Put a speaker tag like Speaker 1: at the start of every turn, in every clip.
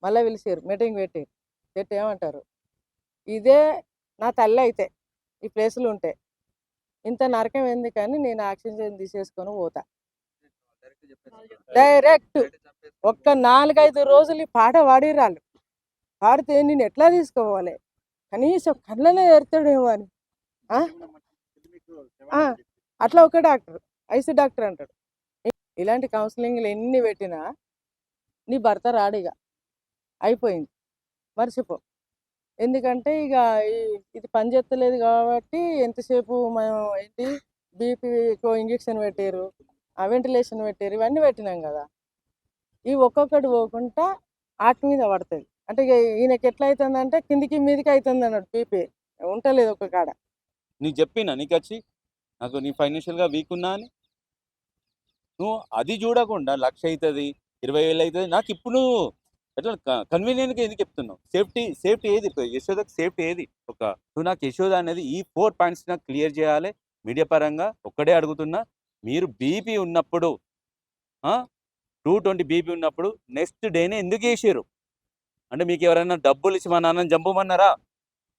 Speaker 1: మళ్ళీ పిలిచారు, మీటింగ్ పెట్టి ఏమంటారు, ఇదే నా తల్లి అయితే ఈ ప్లేస్లో ఉంటే ఇంత నరకం ఎందుకని నేను ఆక్సిజన్ తీసేసుకొని పోతా. డైరెక్ట్ ఒక్క 4-5 రోజులు ఈ పాట పాడిరాళ్ళు. పాడితే నేను ఎట్లా తీసుకోవాలి, కనీసం కళ్ళలో ఎడతాడేమో అని. అట్లా ఒక డాక్టర్, ఐసీ డాక్టర్ అంటాడు. ఇలాంటి కౌన్సిలింగ్లు ఎన్ని పెట్టినా నీ భర్త రాడిగా, అయిపోయింది, మర్చిపో. ఎందుకంటే ఇక ఇది పని చేస్తలేదు కాబట్టి ఎంతసేపు మనం ఏంటి బీపీకో ఇంజక్షన్ పెట్టారు, ఆ వెంటిలేషన్ పెట్టారు, ఇవన్నీ పెట్టినాం కదా. ఈ ఒక్కొక్కటి పోకుండా ఆట మీద పడుతుంది. అంటే ఇక ఈయనకి ఎట్లా అవుతుందంటే కిందికి మీదికి అవుతుంది అన్నాడు, బీపీ ఉంటలేదు ఒక కాడ.
Speaker 2: నీకు చెప్పినా నీకు వచ్చి నాకు నీ ఫైనాన్షియల్గా వీక్ ఉన్నా అని, నువ్వు అది చూడకుండా 1,00,000 అవుతుంది 20,000 అవుతుంది నాకు ఇప్పుడు నువ్వు ఎట్లా కన్వీనియంట్గా ఎందుకు చెప్తున్నావు? సేఫ్టీ ఏది యశోదకి సేఫ్టీ ఏది? నువ్వు నాకు యశోద అనేది ఈ 4 పాయింట్స్ నాకు క్లియర్ చేయాలి మీడియా పరంగా. ఒక్కడే అడుగుతున్నా, మీరు బీపీ ఉన్నప్పుడు 220 బీపీ ఉన్నప్పుడు నెక్స్ట్ డేనే ఎందుకు చేసారు? అంటే మీకు ఎవరైనా డబ్బులు ఇచ్చి మా నాన్నని చంపమన్నారా?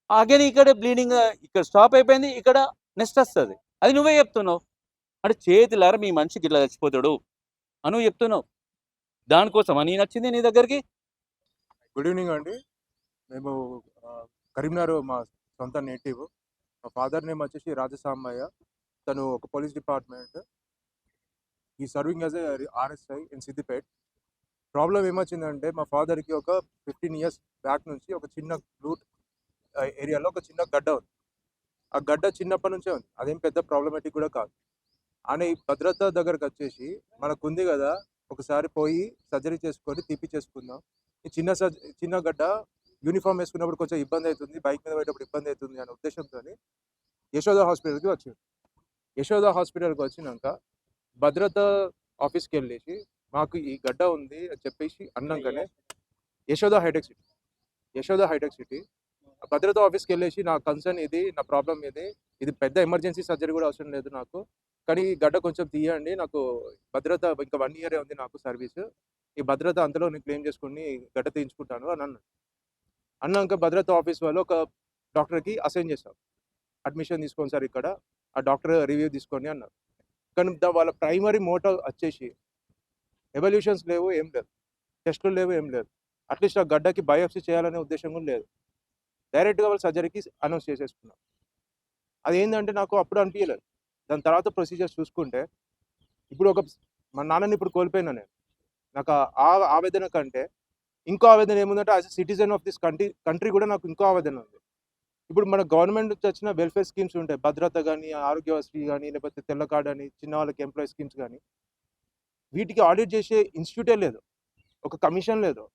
Speaker 2: అగైన్ ఇక్కడ బ్లీడింగ్ ఇక్కడ స్టాప్ అయిపోయింది, ఇక్కడ నెక్స్ట్ వస్తుంది, అది నువ్వే చెప్తున్నావు. అంటే చేతులారా మీ మనిషికి ఇట్లా చచ్చిపోతాడు అని నువ్వు చెప్తున్నావు. దానికోసం అని నచ్చింది నీ దగ్గరికి.
Speaker 3: గుడ్ ఈవినింగ్ అండి. మేము కరీంనగర్ మా సొంత నేటివ్. మా ఫాదర్ నేమ్ వచ్చేసి రాజసాంబయ్య. తను ఒక పోలీస్ డిపార్ట్మెంట్, ఈ serving as a RSI in Siddipet. Problem ఏమొచ్చిందంటే మా ఫాదర్కి ఒక 15 years బ్యాక్ నుంచి ఒక చిన్న రూట్ ఏరియాలో ఒక చిన్న గడ్డ ఉంది. ఆ గడ్డ చిన్నప్పటి నుంచే ఉంది, అదేం పెద్ద ప్రాబ్లమేటిక్ కూడా కాదు. ఆయన ఈ భద్రత దగ్గరకు వచ్చేసి మనకుంది కదా, ఒకసారి పోయి సర్జరీ చేసుకొని తీపిచ్చేసుకుందాం, ఈ చిన్న గడ్డ యూనిఫామ్ వేసుకున్నప్పుడు కొంచెం ఇబ్బంది అవుతుంది, బైక్ మీద పోయేటప్పుడు ఇబ్బంది అవుతుంది అనే ఉద్దేశంతో యశోద హాస్పిటల్కి వచ్చింది. యశోద హాస్పిటల్కి వచ్చినాక భద్రత ఆఫీస్కి వెళ్ళేసి మాకు ఈ గడ్డ ఉంది అని చెప్పేసి అన్నాకనే యశోద హైటెక్ సిటీ భద్రత ఆఫీస్కి వెళ్ళేసి నా కన్సర్న్ ఇది, నా ప్రాబ్లం ఇది పెద్ద ఎమర్జెన్సీ సర్జరీ కూడా అవసరం లేదు నాకు, కానీ ఈ గడ్డ కొంచెం తీయండి, నాకు భద్రత ఇంకా 1 year ఉంది నాకు సర్వీస్, ఈ భద్రత అంతలో నేను క్లెయిమ్ చేసుకుని గడ్డ తీయించుకుంటాను అని అన్నాక భద్రత ఆఫీస్ వాళ్ళు ఒక డాక్టర్కి అసైన్ చేశారు. అడ్మిషన్ తీసుకోండి సార్ ఇక్కడ, ఆ డాక్టర్ రివ్యూ తీసుకోండి అన్నారు. కానీ వాళ్ళ ప్రైమరీ మోటో వచ్చేసి ఎవల్యూషన్స్ లేవు, ఏం లేదు, టెస్టులు లేవు, ఏం లేదు, అట్లీస్ట్ ఆ గడ్డకి బయోప్సీ చేయాలనే ఉద్దేశం కూడా లేదు. డైరెక్ట్గా వాళ్ళు సర్జరీకి అనౌన్స్ చేసేసుకున్నారు. అదేంటంటే నాకు అప్పుడు అనిపించలేదు. దాని తర్వాత ప్రొసీజర్స్ చూసుకుంటే ఇప్పుడు మా నాన్నని ఇప్పుడు కోల్పోయినా నేను, నాకు ఆ ఆవేదన కంటే ఇంకో ఆవేదన ఏముందంటే as a citizen of this country కూడా నాకు ఇంకో ఆవేదన ఉంది. ఇప్పుడు మన గవర్నమెంట్ నుంచి వచ్చిన వెల్ఫేర్ స్కీమ్స్ ఉంటాయి, భద్రత కానీ, ఆరోగ్యశ్రీ కానీ, లేకపోతే తెల్ల కార్డు అని, చిన్న వాళ్ళకి ఎంప్లాయీ స్కీమ్స్ కానీ, వీటికి ఆడిట్ చేసే ఇన్స్టిట్యూటే లేదు, ఒక కమిషన్ లేదు.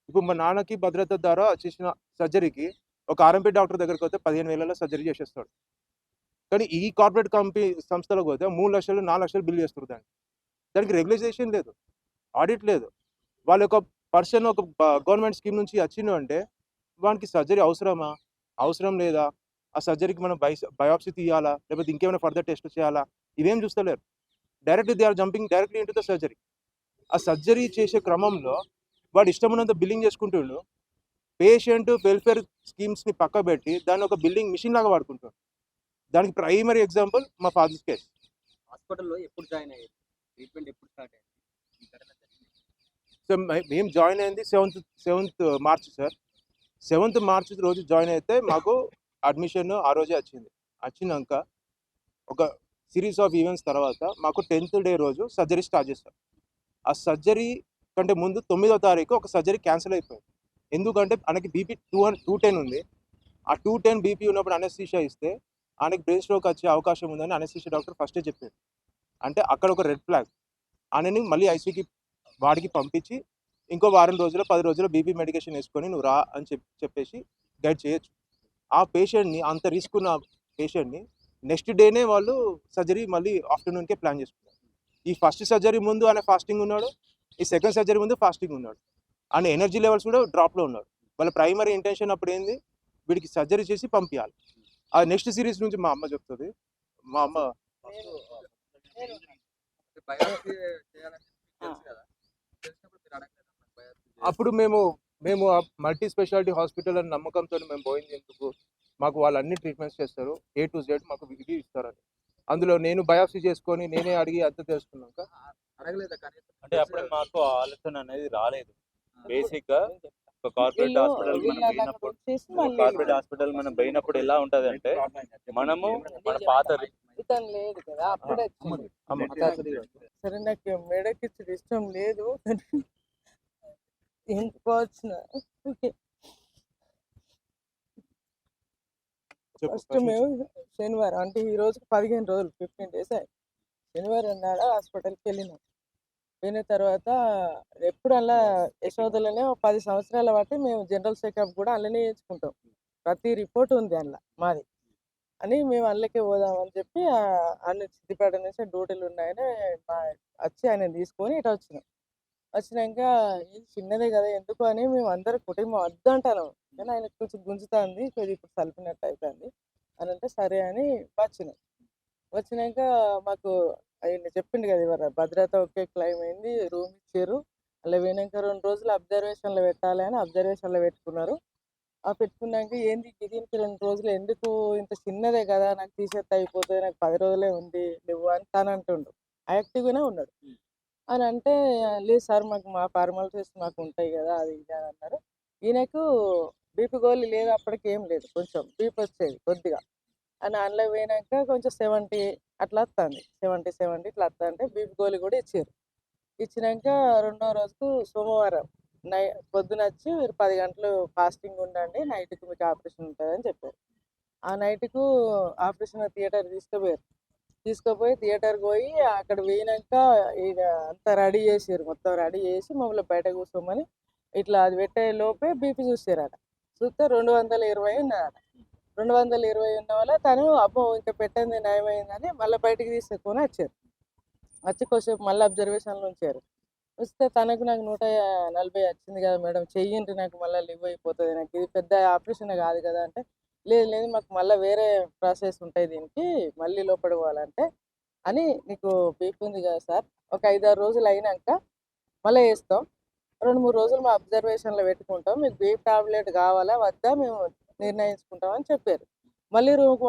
Speaker 3: ఇప్పుడు మా నాన్నకి భద్రత ద్వారా చేసిన సర్జరీకి ఒక ఆర్ఎంపీ డాక్టర్ దగ్గరికి పోతే 15,000లో సర్జరీ చేసేస్తాడు. కానీ ఈ కార్పొరేట్ సంస్థలకు పోతే 3 లక్షలు 4 లక్షలు బిల్ చేస్తారు. దానికి రెగ్యులైజేషన్ లేదు, ఆడిట్ లేదు. వాళ్ళ యొక్క పర్సన్ ఒక గవర్నమెంట్ స్కీమ్ నుంచి వచ్చిండు అంటే వానికి సర్జరీ అవసరమా, అవసరం లేదా, ఆ సర్జరీకి మనం బయోప్సీ తీయాలా, లేకపోతే ఇంకేమైనా ఫర్దర్ టెస్ట్ చేయాలా, ఇవేం చూస్తలేరు. Directly they are jumping directly into the surgery. ఆ సర్జరీ చేసే క్రమంలో వాడు ఇష్టమున్నంత బిల్లింగ్ చేసుకుంటుండు. పేషెంట్ వెల్ఫేర్ స్కీమ్స్ని పక్క పెట్టి దాన్ని ఒక బిల్డింగ్ మిషన్ లాగా వాడుకుంటాడు. దానికి ప్రైమరీ ఎగ్జాంపుల్ మా ఫాదర్స్ కేస్.
Speaker 4: హాస్పిటల్లో ఎప్పుడు జాయిన్ అయ్యారు, ట్రీట్మెంట్ ఎప్పుడు స్టార్ట్ అయింది?
Speaker 3: సో మేము జాయిన్ అయింది 7th March sir. 7th March రోజు జాయిన్ అయితే మాకు అడ్మిషన్ ఆ రోజే వచ్చినాక ఒక సిరీస్ ఆఫ్ ఈవెంట్స్ తర్వాత మాకు 10th day రోజు సర్జరీ స్టార్ట్ చేస్తారు. ఆ సర్జరీ కంటే ముందు 9వ తారీఖు ఒక సర్జరీ క్యాన్సిల్ అయిపోయింది. ఎందుకంటే ఆయనకి బీపీ 210 ఉంది. ఆ 210 బీపీ ఉన్నప్పుడు అనెస్థీషియా ఇస్తే ఆయనకి బ్రెయిన్ స్ట్రోక్ వచ్చే అవకాశం ఉందని అనెస్థీషియా డాక్టర్ ఫస్టే చెప్పారు. అంటే అక్కడ ఒక రెడ్ ఫ్లాగ్. ఆయనని మళ్ళీ ఐసీకి వాడికి పంపించి ఇంకో వారం రోజులు 10 రోజులు బీపీ మెడికేషన్ వేసుకొని నువ్వు రా అని చెప్పేసి గైడ్ చేయొచ్చు. ఆ పేషెంట్ని, అంత రిస్క్ ఉన్న పేషెంట్ని నెక్స్ట్ డేనే వాళ్ళు సర్జరీ మళ్ళీ ఆఫ్టర్నూన్కే ప్లాన్ చేసుకున్నారు. ఈ ఫస్ట్ సర్జరీ ముందు ఆయన ఫాస్టింగ్ ఉన్నాడు, ఈ సెకండ్ సర్జరీ ముందు ఫాస్టింగ్ ఉన్నాడు. ఆయన ఎనర్జీ లెవెల్స్ కూడా డ్రాప్లో ఉన్నాడు. వాళ్ళ ప్రైమరీ ఇంటెన్షన్ అప్పుడు ఏంది, వీడికి సర్జరీ చేసి పంపించాలి. ఆ నెక్స్ట్ సిరీస్ నుంచి మా అమ్మ చెప్తుంది. మా అమ్మ అప్పుడు మేము మేము మల్టీ స్పెషాలిటీ హాస్పిటల్ అని నమ్మకంతో మేము పోయింది ఎందుకు, మాకు వాళ్ళు అన్ని ట్రీట్మెంట్స్ చేస్తారు, A to Z మాకు ఇది ఇస్తారని. అందులో నేను బయాప్సీ చేసుకొని నేనే అడిగి అంత తెలుసుకున్నాక
Speaker 4: అడగలేదా కనీసం?
Speaker 2: అంటే అప్పుడే మాకు ఆలోచన అనేది రాలేదు. బేసిక్ గా ఒక కార్పొరేట్
Speaker 1: వీళ్ళు
Speaker 2: హాస్పిటల్ మనం
Speaker 1: వీళ్ళు అక్కడ
Speaker 2: పోయినప్పుడు
Speaker 1: వచ్చేసి
Speaker 2: ఒక
Speaker 1: మళ్ళీ
Speaker 2: కార్పొరేట్ హాస్పిటల్ మనం పోయినప్పుడు ఎలా ఉంటది అంటే మనము మన పాత
Speaker 1: ఇతను లేదు కదా అప్పుడే వచ్చింది. సరే నాకు మెడకిచ్చుడు ఇష్టం లేదు కానీ ఎందుకు వచ్చిన ఓకే. ఫస్ట్ మేము శనివారం అంటే ఈ రోజుకి 15 రోజులు 15 days అయ్యాయి. శనివారం నాడు హాస్పిటల్కి వెళ్ళినాం. పోయిన తర్వాత ఎప్పుడు అలా యశోదలోనే 10 సంవత్సరాల బట్టి మేము జనరల్ చెకప్ కూడా అందులోనే చేయించుకుంటాం. ప్రతి రిపోర్ట్ ఉంది అందులో మాది అని మేము అందులోకే పోదామని చెప్పి అన్ని సిద్దిపేట నుంచి డ్యూటీలు ఉన్నాయని వచ్చి ఆయన తీసుకొని ఇటు వచ్చినాం. వచ్చినాక ఇది చిన్నదే కదా ఎందుకు అని మేము అందరం కుటుంబం వద్దంటాను కానీ ఆయన కొంచెం గుంజుతుంది కొద్దిగా ఇప్పుడు కలిపినట్టు అవుతుంది అని అంటే సరే అని వచ్చినాం. వచ్చినాక మాకు ఆయన చెప్పిండు కదా ఇవాళ భద్రత ఒకే క్లైమ్ అయింది, రూమ్ ఇచ్చారు. అలా పోయినాక 2 రోజులు అబ్జర్వేషన్లో పెట్టాలి అని అబ్జర్వేషన్లో పెట్టుకున్నారు. ఆ పెట్టుకున్నాక ఏంది దీనికి 2 రోజులు ఎందుకు, ఇంత చిన్నదే కదా నాకు తీసేస్తే అయిపోతుంది, నాకు 10 రోజులే ఉంది నువ్వు అని తను అంటుండు. యాక్టివ్గానే ఉన్నాడు అని అంటే లేదు సార్ మాకు మా ఫార్మాలిటీస్ మాకు ఉంటాయి కదా అది ఇది అని అన్నారు. ఈయనకు బీపీ గోళీ లేదు అప్పటికి ఏం లేదు, కొంచెం బీపీ వచ్చేది కొద్దిగా అని అందులో పోయినాక కొంచెం 70 అట్లా వస్తుంది, 70 ఇట్లా వస్తా అంటే బీపీ గోళీ కూడా ఇచ్చారు. ఇచ్చినాక రెండో రోజుకు సోమవారం పొద్దున వచ్చి మీరు 10 గంటలు ఫాస్టింగ్ ఉండండి, నైట్కి మీకు ఆపరేషన్ ఉంటుందని చెప్పారు. ఆ నైట్కు ఆపరేషన్ థియేటర్ తీసుకుపోయి థియేటర్కి పోయి అక్కడ పోయినాక ఇక అంతా రెడీ చేసారు, మొత్తం రెడీ చేసి మమ్మల్ని బయట కూర్చోమని ఇట్లా అది పెట్టే లోపే బీపీ చూసారట. చూస్తే 220 ఉన్నదట. 220 ఉన్న వల్ల తను అబ్బో ఇంకా పెట్టింది నయమైందని మళ్ళీ బయటికి తీసుకొని వచ్చారు. వచ్చి కొద్దిసేపు మళ్ళీ అబ్జర్వేషన్లో ఉంచారు. వస్తే తనకు నాకు 140 వచ్చింది కదా మేడం చెయ్యండి, నాకు మళ్ళీ లివ్ అయిపోతుంది, నాకు ఇది పెద్ద ఆపరేషన్ కాదు కదా అంటే లేదు లేదు మాకు మళ్ళీ వేరే ప్రాసెస్ ఉంటాయి దీనికి మళ్ళీ లోపల పోవాలంటే అని నీకు బీపీ ఉంది కదా సార్ ఒక 5-6 రోజులు అయినాక మళ్ళీ వేస్తాం, 2-3 రోజులు మా అబ్జర్వేషన్లో పెట్టుకుంటాం, మీకు బీపీ టాబ్లెట్ కావాలా వద్దా మేము నిర్ణయించుకుంటాం అని చెప్పారు. మళ్ళీ రూమ్కి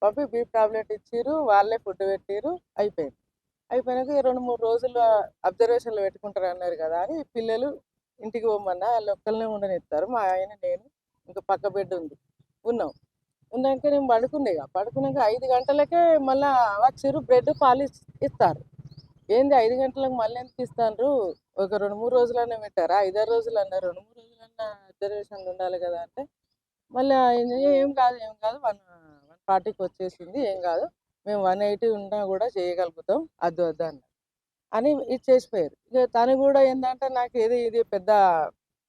Speaker 1: పంపి బీపీ టాబ్లెట్ ఇచ్చిర్రు, వాళ్ళే ఫుడ్ పెట్టిర్రు, అయిపోయింది. అయిపోయినాక 2-3 రోజులు అబ్జర్వేషన్లో పెట్టుకుంటారు అన్నారు కదా అని పిల్లలు ఇంటికి పోమన్నా వాళ్ళు ఒక్కళ్ళనే ఉండనిస్తారు, మా ఆయన నేను ఇంకా పక్క బెడ్ ఉంది ఉన్నాం. ఉన్నాక నేను పడుకున్నాక 5 గంటలకే మళ్ళీ వచ్చిర్రు, బ్రెడ్ పాలు ఇస్తారు. ఏంది 5 గంటలకు మళ్ళీ ఎందుకు ఇస్తారు, ఒక 2-3 రోజులన్నా పెట్టారా, 5-6 రోజులు అన్నారు, 2-3 రోజులన్నా అబ్జర్వేషన్లు ఉండాలి కదా అంటే మళ్ళీ ఏం కాదు 140కి వచ్చేసింది ఏం కాదు, మేము 180 ఉన్నా కూడా చేయగలుగుతాం అద్దు అన్నారు అని ఇచ్చేసిపోయారు. ఇక తను కూడా ఏంటంటే నాకు ఇది పెద్ద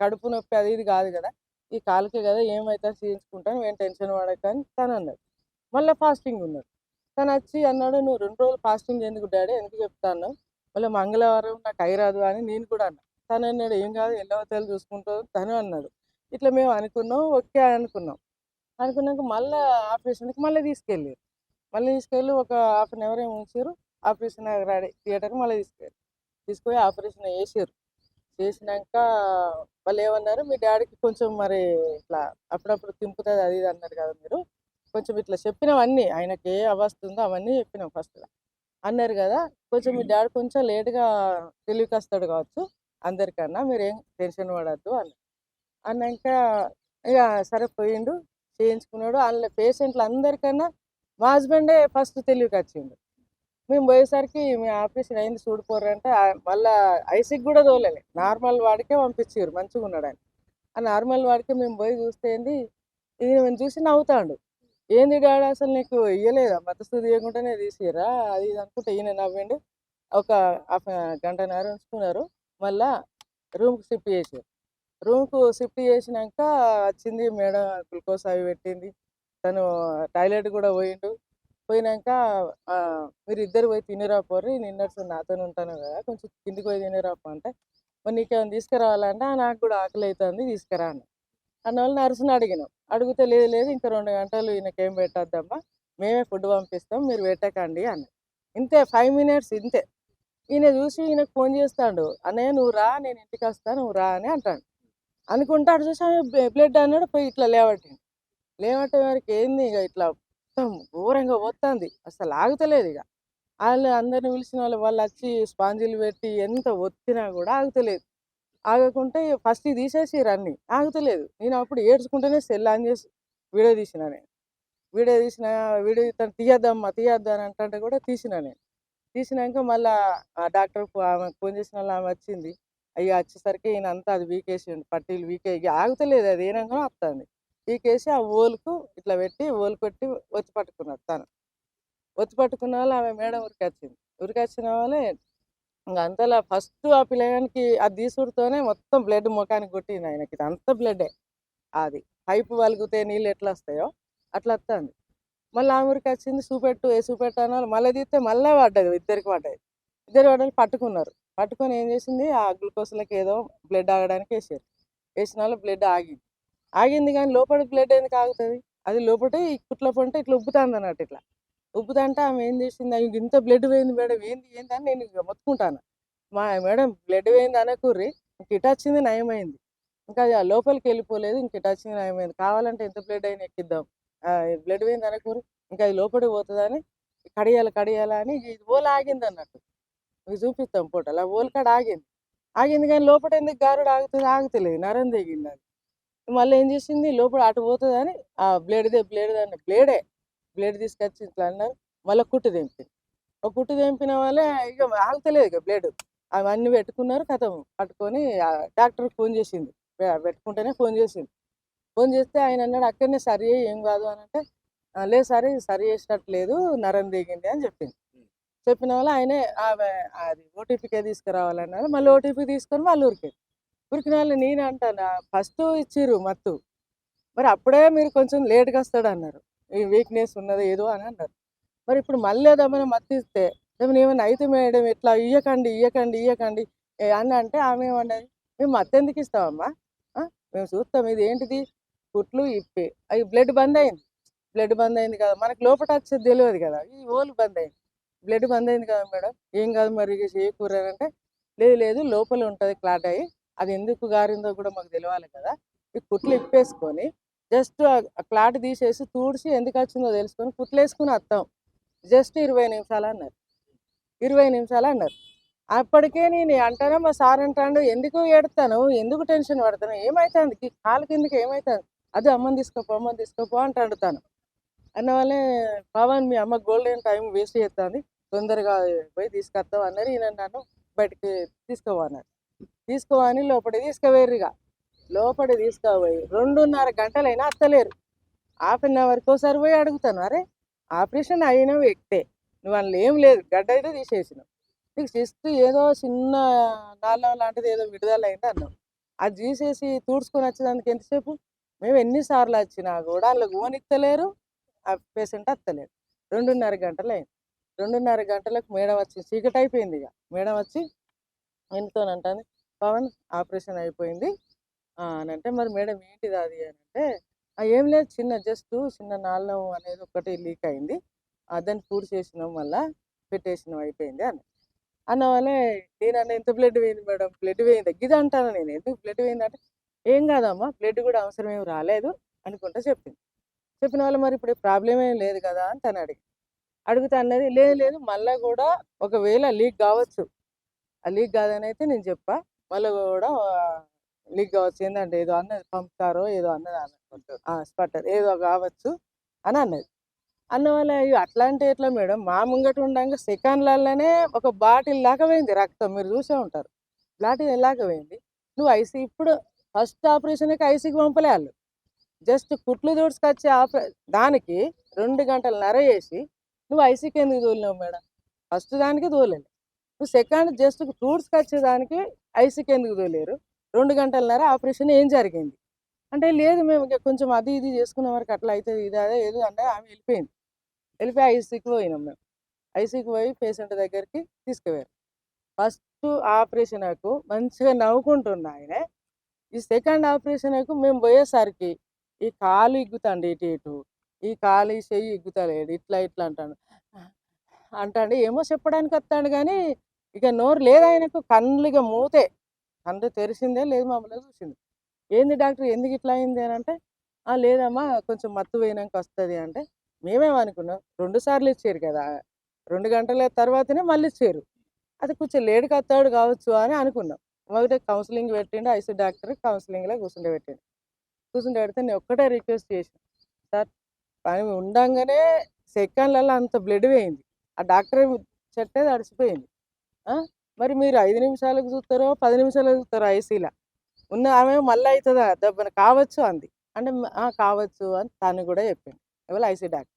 Speaker 1: కడుపు నొప్పి అది ఇది కాదు కదా, ఈ కాలుకే కదా ఏమైతే చేయించుకుంటాను ఏం టెన్షన్ పడకని తను అన్నాడు. మళ్ళీ ఫాస్టింగ్ ఉన్నాడు. తను వచ్చి అన్నాడు నువ్వు 2 రోజులు ఫాస్టింగ్ ఎందుకు డాడీ ఎందుకు చెప్తాను, మళ్ళీ మంగళవారం నాకు అయ్యరాదు అని నేను కూడా అన్నా. తను అన్నాడు ఏం కాదు ఎల్లవతలు చూసుకుంటావు తను అన్నాడు. ఇట్లా మేము అనుకున్నాం ఓకే అనుకున్నాక మళ్ళీ ఆపరేషన్కి మళ్ళీ తీసుకెళ్ళి ఒక 1/2 an hour ఏమో ఉంచారు. ఆపరేషన్ రెడీ థియేటర్కి మళ్ళీ తీసుకుపోయి ఆపరేషన్ చేసినాక వాళ్ళు ఏమన్నారు మీ డాడీకి కొంచెం మరి ఇట్లా అప్పుడప్పుడు తింపుతుంది అది ఇది అన్నారు కదా మీరు, కొంచెం ఇట్లా చెప్పినాం అన్నీ ఆయనకి ఏ అవస్థ ఉందో అవన్నీ చెప్పినాం ఫస్ట్గా అన్నారు కదా, కొంచెం మీ డాడీ కొంచెం లేట్గా తెలివికి వస్తాడు కావచ్చు అందరికన్నా, మీరేం టెన్షన్ పడద్దు అన్నాక ఇక సరే పోయిండు చేయించుకున్నాడు. అందులో పేషెంట్లు అందరికన్నా మా హస్బెండే ఫస్ట్ తెలివికి వచ్చిండు. మేము పోయేసరికి మీ ఆపరేషన్ అయింది చూడిపోరంటే మళ్ళీ ఐసీకి కూడా తోలలే, నార్మల్ వాడికే పంపించారు మంచిగా ఉన్నాడని. ఆ నార్మల్ వాడికే మేము పోయి చూస్తే ఏంది ఇది మేము చూసి నవ్వుతాడు, ఏంది డాడీ అసలు నీకు ఇయ్యలేదా మతస్థుతి ఇవ్వకుండానే తీసిరా అది ఇది అనుకుంటే ఈయన నవ్విండు. ఒక 1/2 గంటన్నర ఉంచుకున్నారు, మళ్ళా రూమ్కి షిఫ్ట్ చేసినాక వచ్చింది మేడం గ్లూకోజ్ అవి పెట్టింది, తను టాయిలెట్ కూడా పోయినాక మీరు ఇద్దరు పోయి తినిరా పోర్రి నిన్నటి నాతో ఉంటాను కదా కొంచెం కిందికి పోయి తినిరాపో అంటే మరి నీకేమైనా తీసుకురావాలంటే నాకు కూడా ఆకలి అవుతుంది తీసుకురా అన్న వాళ్ళు నర్సుని అడిగితే లేదు ఇంకా 2 గంటలు ఈయనకేం పెట్టద్దమ్మా మేమే ఫుడ్ పంపిస్తాం మీరు పెట్టకండి అన్న. ఇంతే 5 minutes ఇంతే. ఈయన చూసి ఈయనకు ఫోన్ చేస్తాడు, అన్నయ్య నువ్వు రా నేను ఇంటికి వస్తాను నువ్వు రా అని అంటాడు. అనుకుంటే అటు చూసి ఆమె బ్లడ్ అన్నాడు పోయి ఇట్లా లేవట్టింది. లేవట్టే వరకు ఏంది ఇక ఇట్లా మొత్తం ఘోరంగా పోతుంది, అసలు ఆగుతలేదు ఇక. వాళ్ళు అందరిని పిలిచిన వాళ్ళు వచ్చి స్పాంజిలు పెట్టి ఎంత ఒత్తినా కూడా ఆగుతలేదు. ఆగకుంటే ఫస్ట్ తీసేసిర్రు అన్ని, ఆగుతలేదు. నేను అప్పుడు ఏడ్చుకుంటేనే సెల్ ఆన్ చేసి వీడియో తీసిన నేను. వీడియో తీసిన, వీడియో తీయద్దమ్మా తీయద్దు అని అంటే కూడా తీసిన నేను. తీసినాక మళ్ళా ఆ డాక్టర్ ఆమెకు ఫోన్ చేసిన వాళ్ళు ఆమె వచ్చింది. అయ్యి వచ్చేసరికి ఈయన అంతా అది వీకేసిండు, పట్టీలు వీకే ఇక ఆగుతలేదు, అది ఏనంగా వస్తుంది. వీకేసి ఆ ఓలుకు ఇట్లా పెట్టి ఓలు పెట్టి ఒత్తి పట్టుకున్నాడు తను. ఒత్తి పట్టుకున్న వాళ్ళు ఆమె మేడం ఉరికొచ్చింది. ఉరికొచ్చిన వాళ్ళే ఇంక అంతలా ఫస్ట్ ఆ పిల్లగానికి అది తీసుడుతోనే మొత్తం బ్లడ్ ముఖానికి కొట్టింది ఆయనకి, అంత బ్లడ్డే. అది పైపు వలిగితే నీళ్ళు ఎట్లా వస్తాయో అట్లా వస్తుంది. మళ్ళీ ఆ ఊరికి వచ్చింది, చూపెట్టు ఏ చూపెట్టు అన్నారు. మళ్ళీ తీస్తే మళ్ళీ పడ్డది, ఇద్దరికి పడ్డది. ఇద్దరు పడ్డది, పట్టుకున్నారు. పట్టుకొని ఏం చేసింది, ఆ గ్లూకోజ్లకి ఏదో బ్లడ్ ఆగడానికి వేసారు. వేసిన వాళ్ళు బ్లడ్ ఆగింది. ఆగింది కానీ లోపల బ్లడ్ ఎందుకు ఆగుతుంది? అది లోపల ఈ కుట్ల పొంటే ఇట్లా ఉబ్బుతుంది అన్నట్టు. ఇట్లా ఉబ్బుతుంటే ఆమె ఏం చేసింది, "అయ్యో, ఇంత బ్లడ్ పోయింది మేడం, ఏంది ఏంది" అని నేను ఇక మొత్తుకుంటాను. మా మేడం బ్లడ్ పోయింది అనకూర్రి, ఇంక ఇటు వచ్చింది నయమైంది, ఇంకా అది ఆ లోపలికి వెళ్ళిపోలేదు, ఇంక ఇటు వచ్చింది నయమైంది, కావాలంటే ఎంత బ్లడ్ అయినా ఎక్కిద్దాం, బ్లడ్ పోయింది అనకూర్రి, ఇంకా అది లోపలికి పోతుందని కడియాలి కడియాలా అని ఇది ఓల ఆగింది అన్నట్టు. మీకు చూపిస్తాం ఫోటోలు. ఆ ఓల కాడ ఆగింది. ఆగింది కానీ లోపల ఎందుకు గారుడు ఆగుతుంది, ఆగుతలేదు, నరం తెగింది అది. మళ్ళీ ఏం చేసింది, లోపల అటు పోతుందని ఆ బ్లేడే బ్లేడ్ తీసుకొచ్చి ఇట్లా అన్నారు. మళ్ళీ కుట్టు తెంపింది. ఒక కుట్టు తెంపిన వాళ్ళే ఇక ఆగుతలేదు ఇక బ్లేడ్. అవన్నీ పెట్టుకున్నారు, కథం పట్టుకొని డాక్టర్కి ఫోన్ చేసింది. పెట్టుకుంటేనే ఫోన్ చేసింది. ఫోన్ చేస్తే ఆయన అన్నాడు, అక్కడనే సరి చేయి, ఏం కాదు అని అంటే, లేదు సరే సరి చేసినట్టు లేదు, నరం దిగింది అని చెప్పింది. చెప్పిన వాళ్ళు ఆయనే అది ఓటీపీకే తీసుకురావాలన్నారు. మళ్ళీ ఓటీపీ తీసుకొని వాళ్ళు ఉరికారు. ఉరికిన వాళ్ళు నేను అంటాను, ఫస్ట్ ఇచ్చిర్రు మత్తు, మరి అప్పుడే మీరు కొంచెం లేట్గా వస్తాడు అన్నారు, ఈ వీక్నెస్ ఉన్నది ఏదో అని అన్నారు. మరి ఇప్పుడు మళ్ళీ ఏదేమైనా మత్తు ఇస్తే ఏమైనా అయితే మేడం ఇట్లా ఇయ్యకండి ఇయ్యకండి ఇయ్యకండి అని అంటే ఆమె ఏమన్నది, మేము మత్తు ఎందుకు ఇస్తామమ్మా, ఆ, మేము చూస్తాం ఇది ఏంటిది కుట్లు ఇప్పి అవి బ్లడ్ బంద్ అయింది. బ్లడ్ బంద్ అయింది కదా, మనకు లోపల వచ్చేది తెలియదు కదా, ఈ ఓలు బంద్ అయింది, బ్లడ్ బంద్ అయింది కదా మేడం, ఏం కాదు మరి ఇక చేయకూరంటే, లేదు లేదు లోపల ఉంటుంది క్లాట్ అయ్యి, అది ఎందుకు గారిందో కూడా మాకు తెలియాలి కదా, ఈ కుట్లు ఇప్పేసుకొని జస్ట్ ఆ క్లాట్ తీసేసి తూడ్చి ఎందుకు వచ్చిందో తెలుసుకొని కుట్లు వేసుకుని వస్తాం, జస్ట్ 20 నిమిషాలు అన్నారు. 20 నిమిషాలు అన్నారు. అప్పటికే నేను అంటాను, మా సార్ అంటాడు, ఎందుకు ఏడుతాను, ఎందుకు టెన్షన్ పడతాను, ఏమవుతుంది కాలు కిందకి ఏమవుతుంది, అది అమ్మని తీసుకోపో అంటాడు తను. అన్న వాళ్ళే, పవన్ మీ అమ్మ గోల్డెన్ టైం వేస్ట్ చేస్తుంది, తొందరగా పోయి తీసుకొస్తాం అన్నారు. ఈయన నన్ను బయటికి తీసుకోమన్నారు. తీసుకోవని లోపలికి తీసుకుపోయారు. లోపలికి తీసుకుపోయి 2:30 గంటలైనా అత్తలేరు. హాఫ్ అన్ అవర్కి ఒకసారి పోయి అడుగుతాను, అరే ఆపరేషన్ అయిన వ్యక్తే, నువ్వు అందులో ఏం లేదు, గడ్డ అయితే తీసేసినావు, నీకు సిస్ట్ ఏదో చిన్న నాళం లాంటిది ఏదో విడుదలైంది అన్నావు, అది తీసేసి తూడ్చుకొని వచ్చేదానికి ఎంతసేపు, మేము ఎన్నిసార్లు వచ్చినా కూడా అందులో ఓనిత్తలేరు, ఆ పేషెంట్ వస్తలేరు. 2:30 గంటలు అయింది. 2:30 గంటలకు మేడం వచ్చి, చీకటి అయిపోయింది ఇక, మేడం వచ్చి ఎందుతోనంటుంది, పవన్ ఆపరేషన్ అయిపోయింది అని అంటే, మరి మేడం ఏంటిది అది అని అంటే, ఏం లేదు, చిన్న నాళం అనేది ఒకటి లీక్ అయింది, దాన్ని పూర్తి చేసినాం, మళ్ళీ పెట్టేసినాం, అయిపోయింది అని అన్న వాళ్ళే. నేనన్న ఎంత బ్లడ్ పోయింది మేడం, బ్లడ్ పోయింది ఇది అంటాను నేను, ఎందుకు బ్లడ్ పోయింది అంటే, ఏం కాదమ్మా బ్లడ్ కూడా అవసరం ఏమి రాలేదు అనుకుంటా చెప్పింది. చెప్పిన వాళ్ళు మరి ఇప్పుడు ప్రాబ్లం ఏం లేదు కదా అని తను అడిగితే అన్నది, లేదు లేదు మళ్ళీ కూడా ఒకవేళ లీక్ కావచ్చు, ఆ లీక్ కాదని అయితే నేను చెప్పా, మళ్ళీ కూడా లీక్ కావచ్చు, ఏంటంటే ఏదో అన్నది పంపుతారో ఏదో అన్నది, స్పట్టర్ ఏదో కావచ్చు అని అన్నది. అన్నవల్ల అయ్యో అట్లా అంటే ఎట్లా మేడం, మా ముంగట ఉండగా సెకండ్లలోనే ఒక బాటిల్ దాకా పోయింది రక్తం, మీరు చూసే ఉంటారు, బాటిల్ ఎలాగ పోయింది. నువ్వు ఐసీ ఇప్పుడు ఫస్ట్ ఆపరేషన్కి ఐసీకి పంపలే వాళ్ళు, జస్ట్ కుట్లు దూడ్చుకొచ్చి దానికి 2 గంటలన్నర చేసి నువ్వు ఐసీకి ఎందుకు తోలినావు మేడం, ఫస్ట్ దానికి తోలేదు, నువ్వు సెకండ్ జస్ట్ దూడ్చుకొచ్చేదానికి ఐసీకి ఎందుకు తోలేరు, 2 గంటలన్నర ఆపరేషన్ ఏం జరిగింది అంటే, లేదు మేము ఇక కొంచెం అది ఇది చేసుకునే వరకు అట్లా అవుతుంది, ఇది అదే ఏదో అంటే ఆమె వెళ్ళిపోయింది. వెళ్ళిపోయి ఐసీకి పోయినాం మేము. ఐసీకి పోయి పేషెంట్ దగ్గరికి తీసుకుపోయారు. ఫస్ట్ ఆపరేషన్కు మంచిగా నవ్వుకుంటున్నా ఆయన, ఈ సెకండ్ ఆపరేషన్కు మేము పోయేసరికి ఈ కాలు ఇగ్గుతాండి ఇటు ఇటు, ఈ కాలు ఈ చెయ్యి ఇగ్గుతలేడు, ఇట్లా ఇట్లా అంటాడు ఏమో చెప్పడానికి వస్తాడు కానీ ఇక నోరు లేదు ఆయనకు, కళ్ళు ఇక మూతే, కళ్ళు తెరిసిందే లేదు, మమ్మల్ని చూసింది. ఏంది డాక్టర్ ఎందుకు ఇట్లా అయింది అని అంటే, లేదమ్మా కొంచెం మత్తు పోయినాక వస్తుంది అంటే, మేమేమనుకున్నాం 2 సార్లు ఇచ్చారు కదా! 2 గంటల తర్వాతనే మళ్ళీ ఇచ్చారు. అది కొంచెం లేట్‌గా వత్తాడు కావచ్చు అని అనుకున్నాం. మొదట కౌన్సెలింగ్ పెట్టిండు ఐసీ డాక్టర్ కౌన్సెలింగ్‌లో కూర్చుండబెట్టిండు. కూర్చుండబెడితే నేను ఒక్కటే రిక్వెస్ట్ చేసిన, సార్ పని ఉండంగానే సెకన్లలో అంత బ్లడ్ పోయింది. ఆ డాక్టర్ చెట్టే తడిసిపోయింది. ఆ! మరి మీరు 5 నిమిషాలకు చూస్తారో, 10 నిమిషాలకు చూస్తారో ఐసీలో. ఉన్న ఆమె మళ్ళీ అవుతదా దెబ్బన కావచ్చు అంది. అంటే కావచ్చు అని తను కూడా చెప్పింది. ఎవలు ఐసీ డాక్టర్.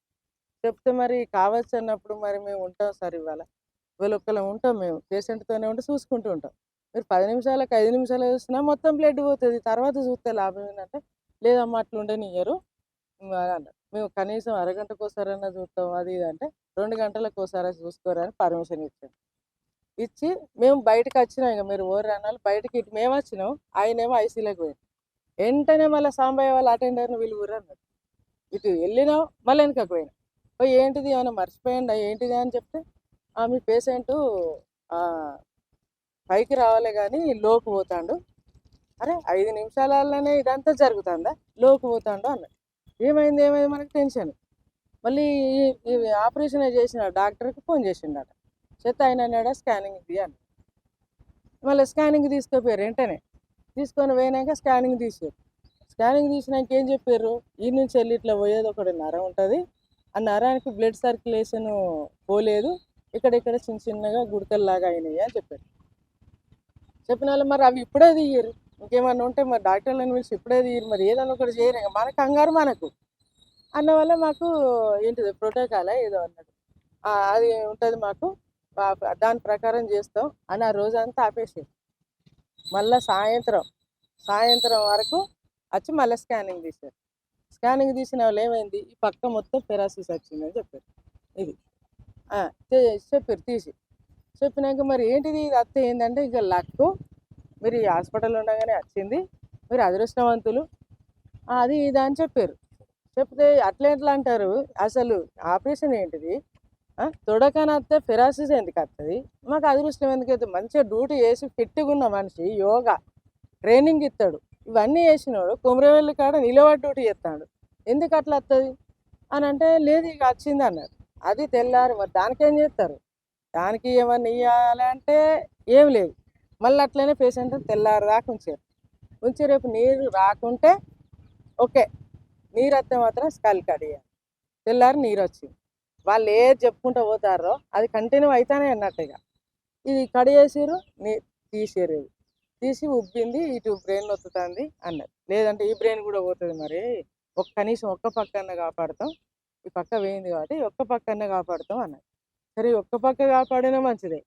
Speaker 1: చెప్తే మరి కావచ్చు అన్నప్పుడు మరి మేము ఉంటాం సార్ ఇవాళ. ఇవాళ ఒక్కళ్ళం ఉంటాం మేము. పేషెంట్‌తోనే ఉండి చూసుకుంటూ ఉంటాం. మీరు 10 నిమిషాలకు, 5 నిమిషాలకు చూసినా మొత్తం బ్లడ్ పోతది. తర్వాత చూస్తే లాభం ఏందంటే, లేదమ్మా అట్లా ఉండనియ్యరు అని అన్నారు. మేము కనీసం అరగంటకోసారన్నా చూస్తాం అది ఇది అంటే, 2 గంటలకోసారి చూసుకోరా అని పర్మిషన్ ఇచ్చారు. ఇచ్చి మేము బయటకొచ్చినాం ఇక మీరు ఓర్రి అనాలి. బయటకి ఇటు మేమొచ్చినాం. ఆయనేమో ఐసీలోకి పోయిండు. వెంటనే మళ్ళా సాంబయ్య వాళ్ళ అటెండర్‌ని పిలువుర్రి అన్నాడు. ఇటు వెళ్ళినాం మళ్ళీ వెనకకి పోయినాం. పోయి ఏంటిది ఏమన్నా మర్చిపోయిండా ఏంటిది అని చెప్తే, మీ పేషెంటు ఆహ్, పైకి రావాలే గానీ లోకి పోతాండు. అరే 5 నిమిషాలలోనే ఇదంతా జరుగుతుందా? లోకి పోతాండు అన్నాడు. ఏమైంది ఏమైంది మనకు టెన్షన్. మళ్ళీ ఈ ఈ ఆపరేషన్ చేసిన డాక్టర్‌కి ఫోన్ చేసిండట. చేస్తే ఆయన అన్నాడా స్కానింగ్ ఇయ్యి అన్నాడు. మళ్ళీ స్కానింగ్ తీసుకుపోయారు వెంటనే. తీసుకొని పోయినాక స్కానింగ్ తీసారు. స్కానింగ్ తీసినాక ఏం చెప్పారు? ఈ నుంచి వెళ్ళి ఇట్లా పోయేది ఒకటి నరం ఉంటుంది. ఆ నరానికి బ్లడ్ సర్క్యులేషన్ పోలేదు. ఇక్కడ చిన్న చిన్నగా గుడతల్లాగా అయినాయి అని చెప్పారు. చెప్పిన వాళ్ళు మరి అవి ఇప్పుడే తీయరు. ఇంకేమన్నా ఉంటే మరి డాక్టర్లను పిలిచి ఇప్పుడే తీయరు. మరి ఏదన్నా ఒకటి చేయరు. ఇక మన కంగారు మనకు. అన్న వల్ల మాకు ఏంటిది ప్రోటోకాలా ఏదో అన్నాడు. అది ఉంటుంది మాకు. దాని ప్రకారం చేస్తాం అని ఆ రోజంతా ఆపేసారు. మళ్ళా సాయంత్రం వరకు వచ్చి మళ్ళీ స్కానింగ్ తీశారు. స్కానింగ్ తీసిన వాళ్ళు ఏమైంది ఈ పక్క మొత్తం పెరాసిస్ వచ్చిందని చెప్పారు. ఇది చెప్పారు తీసి. చెప్పినాక మరి ఏంటిది ఇది అత్త ఏంటంటే ఇక లక్కు మీరు ఈ హాస్పిటల్లో ఉండగానే వచ్చింది. మీరు అదృష్టవంతులు అది ఇది అని చెప్పారు. చెప్తే అట్లా ఎట్లా అంటారు అసలు ఆపరేషన్ ఏంటిది తొడకని వస్తే ఫెరాసిస్ ఎందుకు వస్తుంది మాకు అదృష్టం ఎందుకు అవుతుంది మంచిగా డ్యూటీ చేసి ఫిట్గా ఉన్న మనిషి యోగా ట్రైనింగ్ ఇస్తాడు ఇవన్నీ చేసినాడు కుమరవెల్లి కాడ నిలబడి డ్యూటీ చేస్తాడు ఎందుకు అట్లా వస్తుంది అని అంటే లేదు ఇక వచ్చింది అన్నారు అది తెల్లారు మరి దానికి ఏం చేస్తారు దానికి ఏమన్నా ఇవ్వాలంటే ఏం లేదు మళ్ళీ అట్లనే పేషెంట్ తెల్లారు దాకా ఉంచి రేపు నీరు రాకుంటే ఓకే నీరు వస్తే మాత్రం స్కల్ కడియాలి తెల్లారి నీరు వచ్చింది వాళ్ళు ఏది చెప్పుకుంటూ పోతారో అది కంటిన్యూ అవుతానే అన్నట్టు ఇక ఇది కడిగేసారు తీసారు తీసి ఉబ్బింది ఇటు బ్రెయిన్ వస్తుంది అన్నది లేదంటే ఈ బ్రెయిన్ కూడా పోతుంది మరి కనీసం ఒక్క పక్కన కాపాడుతాం ఈ పక్క వేయింది కాబట్టి ఒక్క పక్కనే కాపాడుతాం అన్నది సరే ఒక్క పక్క కాపాడినా మంచిదే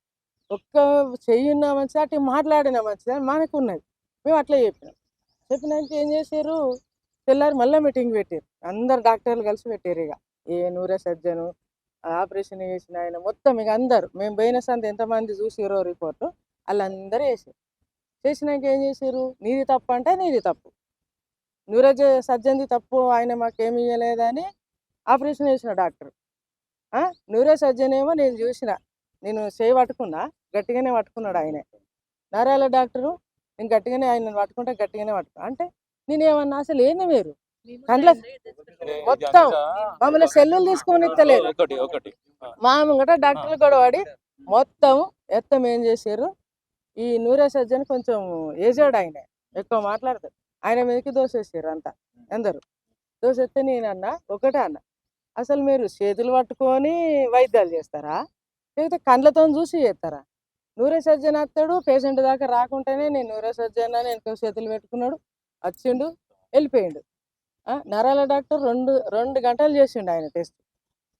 Speaker 1: ఒక్క చెయ్యి ఉన్నా మంచిది అటు మాట్లాడినా మంచిది అని మనకున్నది మేము అట్లా చెప్పినాక ఏం చేశారు తెల్లారి మళ్ళీ మీటింగ్ పెట్టారు అందరు డాక్టర్లు కలిసి పెట్టారు ఇక న్యూరో సర్జను ఆపరేషన్ చేసిన ఆయన మొత్తం ఇక అందరు మేము పోయిన సంత ఎంతమంది చూసిరో రిపోర్టు వాళ్ళందరూ చేసినాక ఏం చేశారు నీది తప్పు అంటే నీది తప్పు న్యూరో సర్జన్ది తప్పు ఆయన మాకేమి ఇవ్వలేదని ఆపరేషన్ చేసిన డాక్టర్ న్యూరో సర్జన్ ఏమో నేను చూసిన నేను చేయి పట్టుకున్నా గట్టిగానే పట్టుకున్నాడు ఆయనే నరాల డాక్టరు నేను గట్టిగానే ఆయన పట్టుకుంటే గట్టిగానే పట్టుకున్నా అంటే నేనేమన్నా అసలు ఏంది మీరు కండ్ల మొత్తం మమ్మల్ని సెల్లులు తీసుకొని ఇస్తలేదు మా ముంగట డాక్టర్లు కూడా వాడి మొత్తం ఏం చేశారు ఈ న్యూరో సర్జన్ కొంచెం ఏజాడు ఆయన ఎక్కువ మాట్లాడతారు ఆయన మీదకి దోసేసారు అంతా అందరూ దోసేస్తే నేను ఒకటే అన్న అసలు మీరు చేతులు పట్టుకొని వైద్యాలు చేస్తారా లేకపోతే కండ్లతో చూసి చేస్తారా న్యూరో సర్జన్ వస్తాడు పేషెంట్ దాకా రాకుంటేనే నేను న్యూరో సర్జన్ అని వెనక చేతులు పెట్టుకున్నాడు వచ్చిండు వెళ్ళిపోయిండు నరాల డాక్టర్ రెండు గంటలు చేసిండు ఆయన టెస్ట్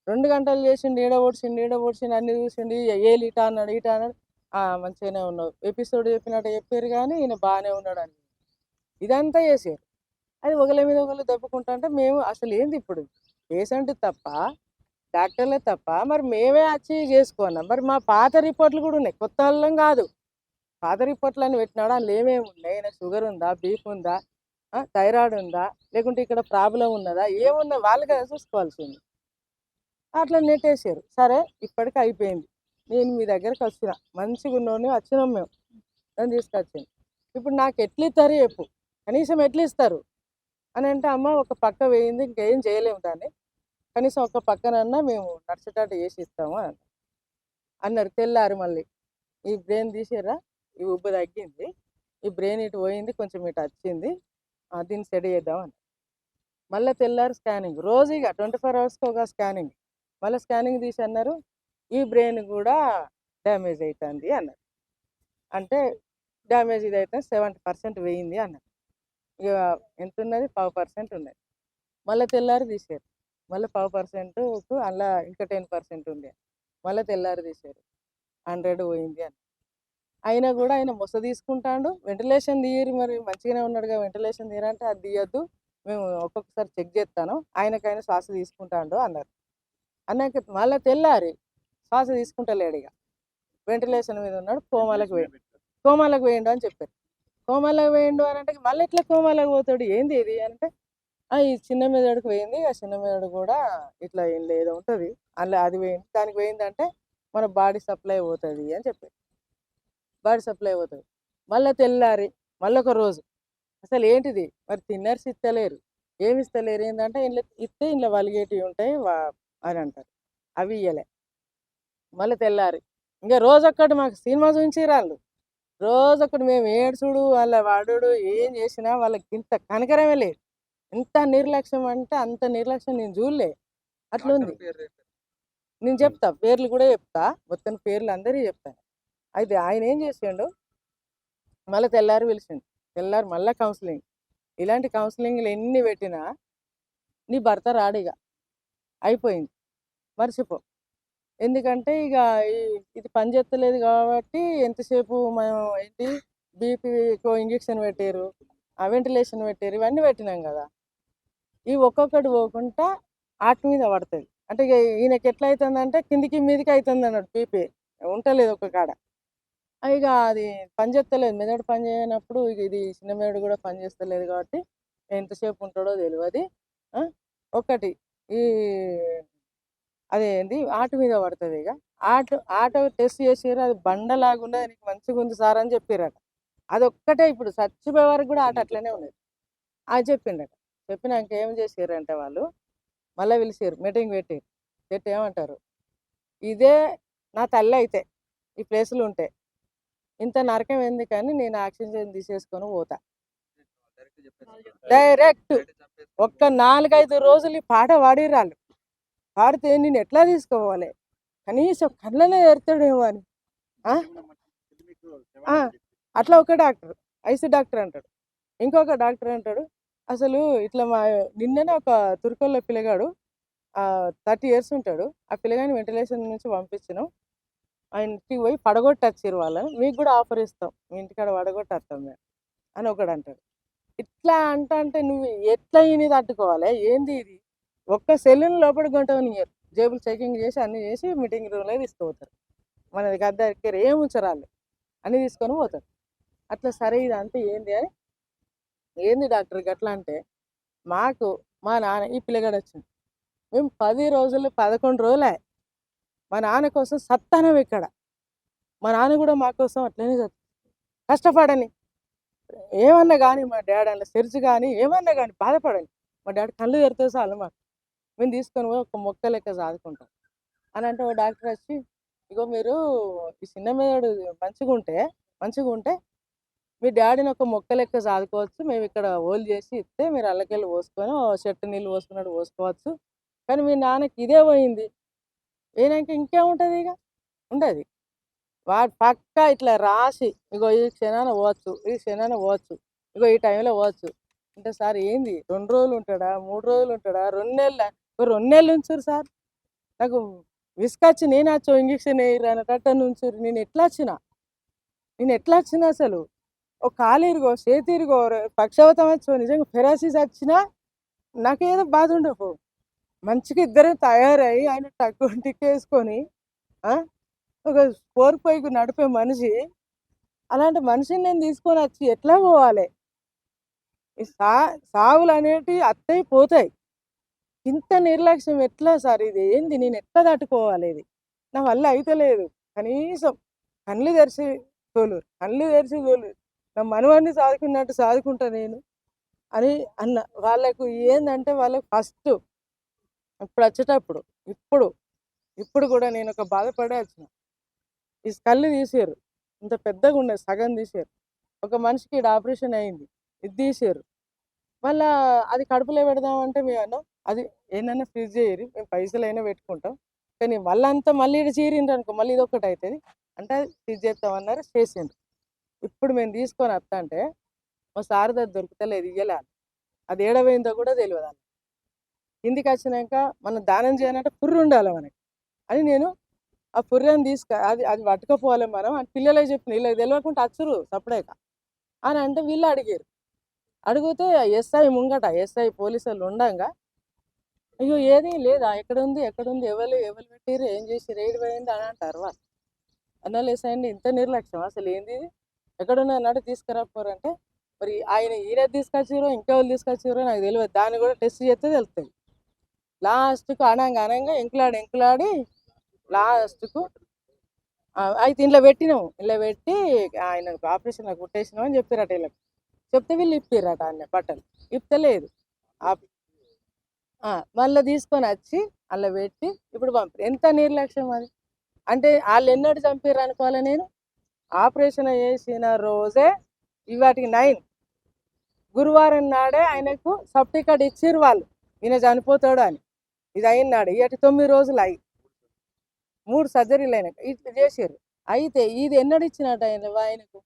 Speaker 1: 2 గంటలు చేసిండు ఈడ ఓడిసిండు అన్ని చూసిండు ఏలు ఇటా అన్నాడు మంచిగానే ఉన్నావు ఎపిసోడ్ చెప్పినట్టు చెప్పారు కానీ ఈయన బాగానే ఉన్నాడు అని ఇదంతా చేసారు అది ఒకళ్ళ మీద ఒకళ్ళు దెబ్బకుంటా అంటే మేము అసలు ఏంది ఇప్పుడు పేషెంట్ తప్ప డాక్టర్లే తప్ప మరి మేమే వచ్చి చేసుకున్నాం మరి మా పాత రిపోర్ట్లు కూడా ఉన్నాయి కొత్త వాళ్ళం కాదు పాత రిపోర్ట్లు అని పెట్టినాడు అందులో ఏమేమి ఉన్నాయి ఆయన షుగర్ ఉందా బీపీ ఉందా థైరాయిడ్ ఉందా లేకుంటే ఇక్కడ ప్రాబ్లం ఉన్నదా ఏమున్నా వాళ్ళు కదా చూసుకోవాల్సింది అట్లా నెట్టేసారు సరే ఇప్పటికి అయిపోయింది నేను మీ దగ్గరకు వచ్చిన మంచిగా ఉన్నోని వచ్చినాం మేము నన్ను తీసుకొచ్చింది ఇప్పుడు నాకు ఎట్లా ఇస్తారు చెప్పు కనీసం ఎట్లా ఇస్తారు అని అంటే అమ్మ ఒక పక్క వేయింది ఇంకేం చేయలేము దాన్ని, కనీసం ఒక పక్కనన్నా మేము నడిచేటట్టు చేసి ఇస్తాము అని అన్నారు. తెల్లారు మళ్ళీ ఈ బ్రెయిన్ తీసారా, ఈ ఉబ్బు తగ్గింది, ఈ బ్రెయిన్ ఇటు పోయింది, కొంచెం ఇటు వచ్చింది, దీన్ని సెట్ చేద్దాం అని. మళ్ళీ తెల్లారు స్కానింగ్, రోజు ఇక 24 అవర్స్కి ఒక స్కానింగ్. మళ్ళీ స్కానింగ్ తీసి అన్నారు ఈ బ్రెయిన్ కూడా డ్యామేజ్ అవుతుంది అన్నారు. అంటే డ్యామేజ్ ఇది అయితే 70% వేయింది అన్నారు. ఇక ఎంత ఉన్నది, 1/2% ఉన్నది. మళ్ళీ తెల్లారి తీసారు, మళ్ళీ 1/2%కు అలా ఇంకా 10% ఉంది. మళ్ళీ తెల్లారి తీసారు, 100 పోయింది అని. అయినా కూడా ఆయన మొస తీసుకుంటాడు, వెంటిలేషన్ తీయరు, మరి మంచిగానే ఉన్నాడుగా వెంటిలేషన్ తీయరంటే అది తీయద్దు, మేము ఒక్కొక్కసారి చెక్ చేస్తాను, ఆయనకైనా శ్వాస తీసుకుంటాడు అన్నారు. అన్నాక మళ్ళీ తెల్లారి శ్వాస తీసుకుంటలేడు, ఇక వెంటిలేషన్ మీద ఉన్నాడు, కోమాలకు వేయండు అని చెప్పారు. కోమాలకు వేయండు అని అంటే మళ్ళీ ఎట్లా కోమాలకు పోతాడు, ఏంది ఇది అంటే ఈ చిన్న మెదడుకు వేయింది, ఆ చిన్న మెదడు కూడా ఇట్లా ఏం ఏదో ఉంటుంది అలా అది వేయింది, దానికి వేయిందంటే మన బాడీ సప్లై పోతుంది అని చెప్పారు. బాడీ సప్లై పోతుంది. మళ్ళీ తెల్లారి మళ్ళీ ఒక రోజు అసలు ఏంటిది మరి తిన్నర్స్ ఇస్తలేరు, ఏమి ఇస్తలేరు, ఏంటంటే ఇంట్లో ఇస్తే ఇంట్లో వలిగేటివి ఉంటాయి అని అంటారు, అవి ఇయ్యలే. మళ్ళీ తెల్లారి ఇంకా రోజొక్కటి మాకు సినిమా చూపించి రాళ్ళు, రోజొక్కటి మేము ఏడ్చుడు వాళ్ళ వాడుడు ఏం చేసినా వాళ్ళకి ఇంత కనకరమే లేదు. ఎంత నిర్లక్ష్యం అంటే అంత నిర్లక్ష్యం నేను చూడలే, అట్లుంది. నేను చెప్తా, పేర్లు కూడా చెప్తా, మొత్తం పేర్లు అందరికీ చెప్తాను. అయితే ఆయన ఏం చేసిండు, మళ్ళీ తెల్లారి పిలిచిండు, తెల్లారి మళ్ళీ కౌన్సిలింగ్. ఇలాంటి కౌన్సిలింగ్లు ఎన్ని పెట్టినా నీ భర్త రాడిగా, అయిపోయింది, మర్చిపో. ఎందుకంటే ఇక ఇది పని చేస్తలేదు కాబట్టి ఎంతసేపు మనం ఏంటి బీపీకో ఇంజక్షన్ పెట్టారు, ఆ వెంటిలేషన్ పెట్టారు, ఇవన్నీ పెట్టినాం కదా, ఈ ఒక్కొక్కటి పోకుండా ఆట మీద పడుతుంది. అంటే ఇక ఈయనకి ఎట్లా అవుతుందంటే కిందికి మీదికి అవుతుంది అన్నాడు, బీపీ ఉండలేదు ఒక కాడ. ఇక అది పని చేస్తలేదు, మెదడు పని చేయనప్పుడు ఇక ఇది చిన్న మెదడు కూడా పని చేస్తలేదు కాబట్టి ఎంతసేపు ఉంటాడో తెలియదు. ఒకటి ఈ అదేంది ఆట మీద పడుతుంది. ఇక ఆట టెస్ట్ చేసారు, అది బండలాగున్నది, నీకు మంచిగా ఉంది సార్ అని చెప్పారట. అది ఒక్కటే ఇప్పుడు చచ్చిపోయే వరకు కూడా ఆట అట్లనే ఉన్నది. అది చెప్పిండట. చెప్పినాక ఏం చేసారంటే వాళ్ళు మళ్ళీ పిలిచారు, మీటింగ్ పెట్టి ఏమంటారు, ఇదే నా తల్లి అయితే ఈ ప్లేస్లో ఉంటే ఇంత నరకం ఎందుకని నేను ఆక్సిజన్ తీసేసుకొని పోతా. డైరెక్ట్ ఒక్క 4-5 రోజులు ఈ పాట పాడిరాళ్ళు, పాడితే నేను ఎట్లా తీసుకోవాలి, కనీసం కళ్ళనే ఎడతాడేమో అని. అట్లా ఒక డాక్టర్ ఐసీ డాక్టర్ అంటాడు, ఇంకొక డాక్టర్ అంటాడు అసలు ఇట్లా నిన్ననే ఒక తుర్కొల్ల పిల్లగాడు 30 years ఉంటాడు, ఆ పిల్లగాని వెంటిలేషన్ నుంచి పంపించినాం, ఆ ఇంటికి పోయి పడగొట్టచ్చారు వాళ్ళని, మీకు కూడా ఆఫర్ ఇస్తాం, మీ ఇంటికాడ పడగొట్టేస్తాం మేము అని ఒకడు అంటాడు. ఇట్లా అంటే నువ్వు ఎట్లా ఇని తట్టుకోవాలి, ఏంది ఇది, ఒక్క సెల్లుని లోపల గంటనియరు, జేబులు చెకింగ్ చేసి అన్ని చేసి మీటింగ్ రూమ్లో తీసుకుపోతారు, మనది గద్ద దగ్గర ఏం ఉంచరాళ్ళు అన్నీ తీసుకొని పోతారు. అట్లా సరే ఇదంతా ఏంది అని, ఏంది డాక్టర్ గట్లా అంటే మాకు మా నాన్న ఈ పిల్లగాడు వచ్చింది, మేము 10 రోజులు 11 రోజులే మా నాన్న కోసం సత్తానం ఇక్కడ, మా నాన్న కూడా మా కోసం అట్లనే కష్టపడని, ఏమన్నా కానీ మా డాడీ అలా సెర్చ్ కానీ ఏమన్నా కానీ బాధపడని, మా డాడీ కళ్ళు తెరితే చాలు మాకు, మేము తీసుకొని పోయి ఒక మొక్క లెక్క సాదుకుంటాం అని అంటే ఓ డాక్టర్ వచ్చి ఇగో మీరు ఈ చిన్న మెదడు మంచిగా ఉంటే మీ డాడీని ఒక మొక్క లెక్క సాదుకోవచ్చు, మేము ఇక్కడ ఓలు చేసి ఇస్తే మీరు అల్లకెళ్ళి పోసుకొని చెట్టు నీళ్ళు పోసుకున్నట్టు పోసుకోవచ్చు, కానీ మీ నాన్నకి ఇదే పోయింది, ఏనాక ఇంకేముంటుంది, ఇక ఉండదు. వాడు పక్కా ఇట్లా రాసి ఇగో ఈ క్షణాన పోవచ్చు, ఈ క్షణాన పోవచ్చు, ఇగో ఈ టైంలో పోవచ్చు అంటే సార్ ఏంది 2 రోజులు ఉంటాడా, 3 రోజులు ఉంటాడా, 2 నెలల 2 నెలలు ఉంచారు సార్, నాకు విసుకొచ్చి నేను వచ్చి ఇంజక్షన్ వేయరు అనేటట్టు ఉంచారు, నేను ఎట్లా వచ్చినా అసలు ఒక కాలిరుగో చేతిరుగో పక్షవతం వచ్చో నిజంగా ఫెరాసిస్ వచ్చినా నాకేదో బాధ ఉండవు, మంచిగా ఇద్దరు తయారయ్యి ఆయన టక్కు వేసుకొని ఒక 4 నడిపే మనిషి, అలాంటి మనిషిని నేను తీసుకొని వచ్చి ఎట్లా పోవాలి, ఈ సావులు అనేటివి అత్తయి పోతాయి, ఇంత నిర్లక్ష్యం ఎట్లా సార్, ఇది ఏంది, నేను ఎట్లా తట్టుకోవాలి, ఇది నా వల్ల అయితలేదు, కనీసం కళ్ళు తెరిచి తోలు నా మనవాడిని సాదుకున్నట్టు సాదుకుంటా నేను. అని అన్న. వాళ్ళకు ఏందంటే వాళ్ళకి ఫస్ట్ ఇప్పుడు వచ్చేటప్పుడు ఇప్పుడు ఇప్పుడు కూడా నేను ఒక బాధపడే వచ్చిన. ఈ కళ్ళు తీసారు, ఇంత పెద్దగా ఉన్నది సగం తీసారు. ఒక మనిషికి ఈడ ఆపరేషన్ అయింది, ఇది తీసారు. మళ్ళా అది కడుపులో పెడదామంటే మేము అన్నాం అది ఏంటన్నా ఫ్రిడ్జ్ చేయరు, మేము పైసలు అయినా పెట్టుకుంటాం, కానీ మళ్ళీ ఈడ చీరిండ్రు అనుకో మళ్ళీ ఇది ఒకటి అవుతుంది అంటే ఫ్రిడ్జ్ చేస్తామన్నారు, చేసిండ్రు. ఇప్పుడు మేము తీసుకొని వస్తా అంటే మా సార్ దగ్గర దొరుకుతలేదు, ఇయ్యలే. అది ఏడవైందో కూడా తెలియదు వాళ్ళకి. ఇంటికి వచ్చినాక మనం దానం చేయాలంటే పుర్రు ఉండాలి మనకి అని నేను ఆ పుర్రెని అది అది పట్టుకపోవాలి మనం అని పిల్లలే చెప్పిన, వీళ్ళకి తెలియకుండా వచ్చురు సపరేక అని అంటే వీళ్ళు అడిగారు. అడిగితే ఎస్ఐ ముంగట ఎస్ఐ పోలీసులు ఉండంగా అయ్యో ఏది లేదా, ఎక్కడుంది ఎవరు పెట్టిర్రు, ఏం చేసిర్రు, ఏడు పోయింది అని అంటారు వాళ్ళు. అన్నలేసండి ఇంత నిర్లక్ష్యం అసలు ఏంది ఇది, ఎక్కడున్నా అన్నట్టు తీసుకురాపోరంటే మరి ఈయన తీసుకొచ్చిరో ఇంకెవరు తీసుకొచ్చిరో నాకు తెలియదు, దాన్ని కూడా టెస్ట్ చేస్తే తెలుస్తుంది. లాస్ట్కు అనంగా ఎంకులాడి లాస్ట్కు అయితే ఇంట్లో పెట్టినాము, ఇంట్లో పెట్టి ఆయన ఆపరేషన్ కుట్టేసినాం అని చెప్పారట. వీళ్ళకి చెప్తే వీళ్ళు ఇప్పిర్రట అన్న బట్టలు, ఇప్పలేదు. మళ్ళీ తీసుకొని వచ్చి అలా పెట్టి ఇప్పుడు పంపారు. ఎంత నిర్లక్ష్యం అది అంటే వాళ్ళు ఎన్నడూ చంపారు అనుకోవాలి. నేను ఆపరేషన్ చేసిన రోజే ఇవాటికి 9 గురువారం నాడే ఆయనకు సర్టిఫికేట్ ఇచ్చిర్రు వాళ్ళు, ఈయన చనిపోతాడు అని. ఇది అయినాడు ఇటు 9 రోజులు అయ్యి 3 సర్జరీలు అయినాక ఇట్లా చేసారు. అయితే ఇది ఎన్నడు ఇచ్చినట్టు ఆయనకు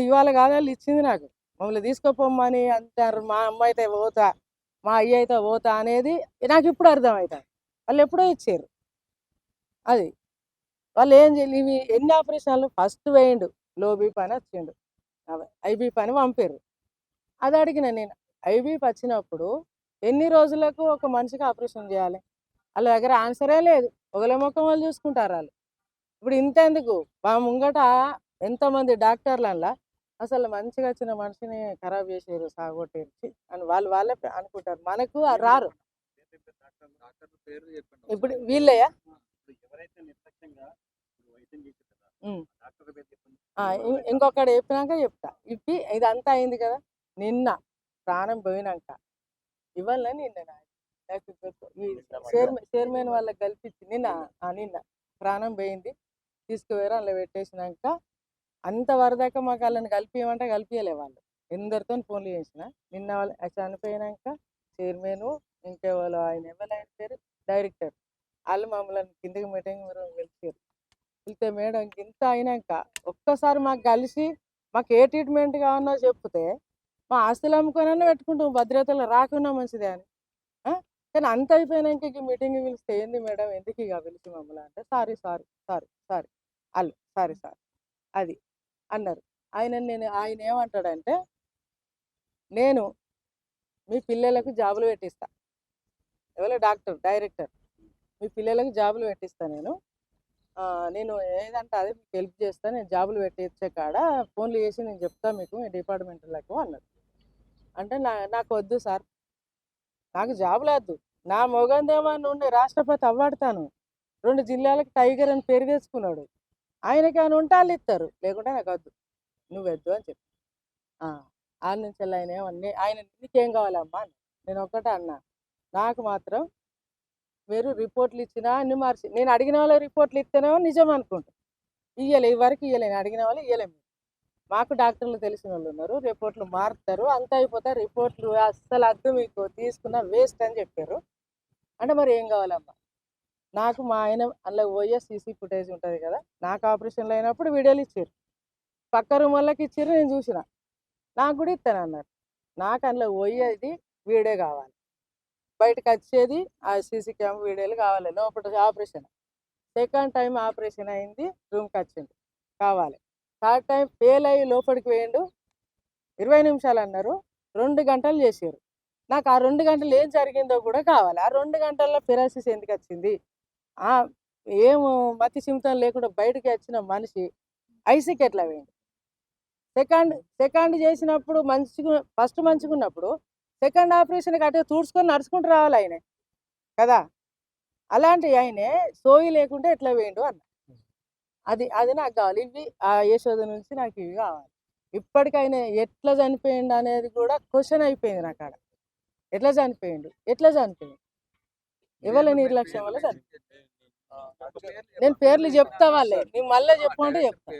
Speaker 1: ఇవాళ కాదు, వాళ్ళు ఇచ్చింది నాకు. మమ్మల్ని తీసుకోపోమ్మని అంటారు, మా అమ్మ అయితే పోతా, మా అయ్య అయితే పోతా అనేది నాకు ఇప్పుడు అర్థమవుతుంది. వాళ్ళు ఎప్పుడో ఇచ్చారు. అది వాళ్ళు ఏం చేయాలి, ఇవి ఎన్ని ఆపరేషన్లు ఫస్ట్ వేయండు, లో బీపీ అని వచ్చిండు, ఐబీపీ అని పంపారు. అది అడిగిన నేను, ఐబీపీ వచ్చినప్పుడు ఎన్ని రోజులకు ఒక మనిషికి ఆపరేషన్ చేయాలి, వాళ్ళ దగ్గర ఆన్సరే లేదు. ఒకళ్ళ ముఖం వాళ్ళు చూసుకుంటారు వాళ్ళు. ఇప్పుడు ఇంతెందుకు మా ముంగట ఎంతోమంది డాక్టర్లల్లా అసలు మంచిగా వచ్చిన మనిషిని ఖరాబ్ చేసారు, సాగొట్టేసి అని వాళ్ళే అనుకుంటారు, మనకు రారు. ఇప్పుడు వీళ్ళయ్యా ఇంకొకటి చెప్పినాక చెప్తా. ఇదంతా అయింది కదా, నిన్న ప్రాణం పోయినాక ఇవాళ నిన్న చైర్మన్ వాళ్ళకి కల్పించి నిన్న ప్రాణం పోయింది, తీసుకుపోయారు. అందులో పెట్టేసినాక అంత వరదాకా మాకు వాళ్ళని కలిపియమంటే కలిపియలే వాళ్ళు. ఎందరితో ఫోన్లు చేసిన నిన్న వాళ్ళు చనిపోయినాక చైర్మన్ ఇంకెవరు ఆయన పేరు డైరెక్టర్ వాళ్ళు మమ్మల్ని కిందకి మీటింగ్ పిలిచారు. పిలితే మేడం ఇంత అయినాక ఒక్కసారి మాకు కలిసి మాకు ఏ ట్రీట్మెంట్ కావాలో చెప్తే మా ఆస్తులు అమ్ముకొని పెట్టుకుంటాం, భద్రతలు రాకుండా మంచిదే అని. కానీ అంత అయిపోయినాక మీటింగ్ పిలిస్తే ఏంది మేడం ఎందుకు ఇక పిలిచి మమ్మల్ని అంటే సారీ వాళ్ళు సారీ అది అన్నారు. ఆయన ఏమంటాడంటే నేను మీ పిల్లలకు జాబులు పెట్టిస్తా, ఎవరో డైరెక్టర్ మీ పిల్లలకు జాబులు పెట్టిస్తా, నేను ఏదంటే అదే మీకు హెల్ప్ చేస్తాను, నేను జాబులు పెట్టించే కాడ ఫోన్లు చేసి నేను చెప్తా మీకు మీ డిపార్ట్మెంట్లకు అన్నారు. అంటే నాకు వద్దు సార్, నాకు జాబులు వద్దు, నా మొగందేమని ఉండే రాష్ట్రపతి అవ్వాడుతాను, 2 జిల్లాలకు టైగర్ అని పేరు తెచ్చుకున్నాడు, ఆయనకి ఆయన ఉంటే వాళ్ళు ఇస్తారు, లేకుంటే నాకు వద్దు, నువ్వు వద్దు అని చెప్పి వాళ్ళ నుంచి ఆయన నీకేం కావాలమ్మా అని నేను ఒక్కటే అన్నా, నాకు మాత్రం మీరు రిపోర్ట్లు ఇచ్చినా అన్ని మార్చి నేను అడిగిన వాళ్ళ రిపోర్ట్లు ఇస్తేనేమో నిజం అనుకుంటా, ఇయ్యలే వరకు ఇయ్యలేను, అడిగిన వాళ్ళు ఇయ్యలేము. మాకు డాక్టర్లు తెలిసిన వాళ్ళు ఉన్నారు, రిపోర్ట్లు మారుతారు, అంత అయిపోతాయి, రిపోర్ట్లు అస్సలు అద్దు మీకు తీసుకున్న వేస్ట్ అని చెప్పారు. అంటే మరి ఏం కావాలమ్మా, నాకు మా ఆయన అందులో పోయే సీసీ ఫుటేజ్ ఉంటుంది కదా, నాకు ఆపరేషన్లు అయినప్పుడు వీడియోలు ఇచ్చారు, పక్క రూమ్ వాళ్ళకి ఇచ్చారు, నేను చూసిన, నాకు కూడా ఇస్తాను అన్నారు. నాకు అందులో పోయేది వీడియో కావాలి, బయటకు వచ్చేది ఆ సీసీ క్యామ్ వీడియోలు కావాలి, లోపల ఆపరేషన్. సెకండ్ టైం ఆపరేషన్ అయింది, రూమ్కి వచ్చింది కావాలి, థర్డ్ టైం ఫెయిల్ అయ్యి లోపలికి వేయండు, 20 నిమిషాలు అన్నారు, 2 గంటలు చేసారు. నాకు ఆ 2 గంటలు ఏం జరిగిందో కూడా కావాలి. ఆ 2 గంటల్లో పెరాసిస్ ఎందుకు వచ్చింది, ఏం మతి సింతం లేకుండా బయటకి వచ్చిన మనిషి ఐసీకి ఎట్లా వేయండి. సెకండ్ చేసినప్పుడు ఫస్ట్ మంచిగా ఉన్నప్పుడు సెకండ్ ఆపరేషన్కి అటే తుడుచుకొని నడుచుకుంటూ రావాలి ఆయన కదా, అలాంటి ఆయనే సోయి లేకుంటే ఎట్లా వేయండు అన్న. అది నాకు కావాలి, ఇవి ఆ యశోద నుంచి నాకు ఇవి కావాలి. ఇప్పటికైనా ఎట్లా చనిపోయిండు అనేది కూడా క్వశ్చన్ అయిపోయింది నాకు ఆడ. ఎట్లా చనిపోయిండు, ఎవరి నిర్లక్ష్యం వల్ల చనిపోయిండు. నేను పేర్లు చెప్తా వాళ్ళే, నీకు మళ్ళీ చెప్పమంటే చెప్తా.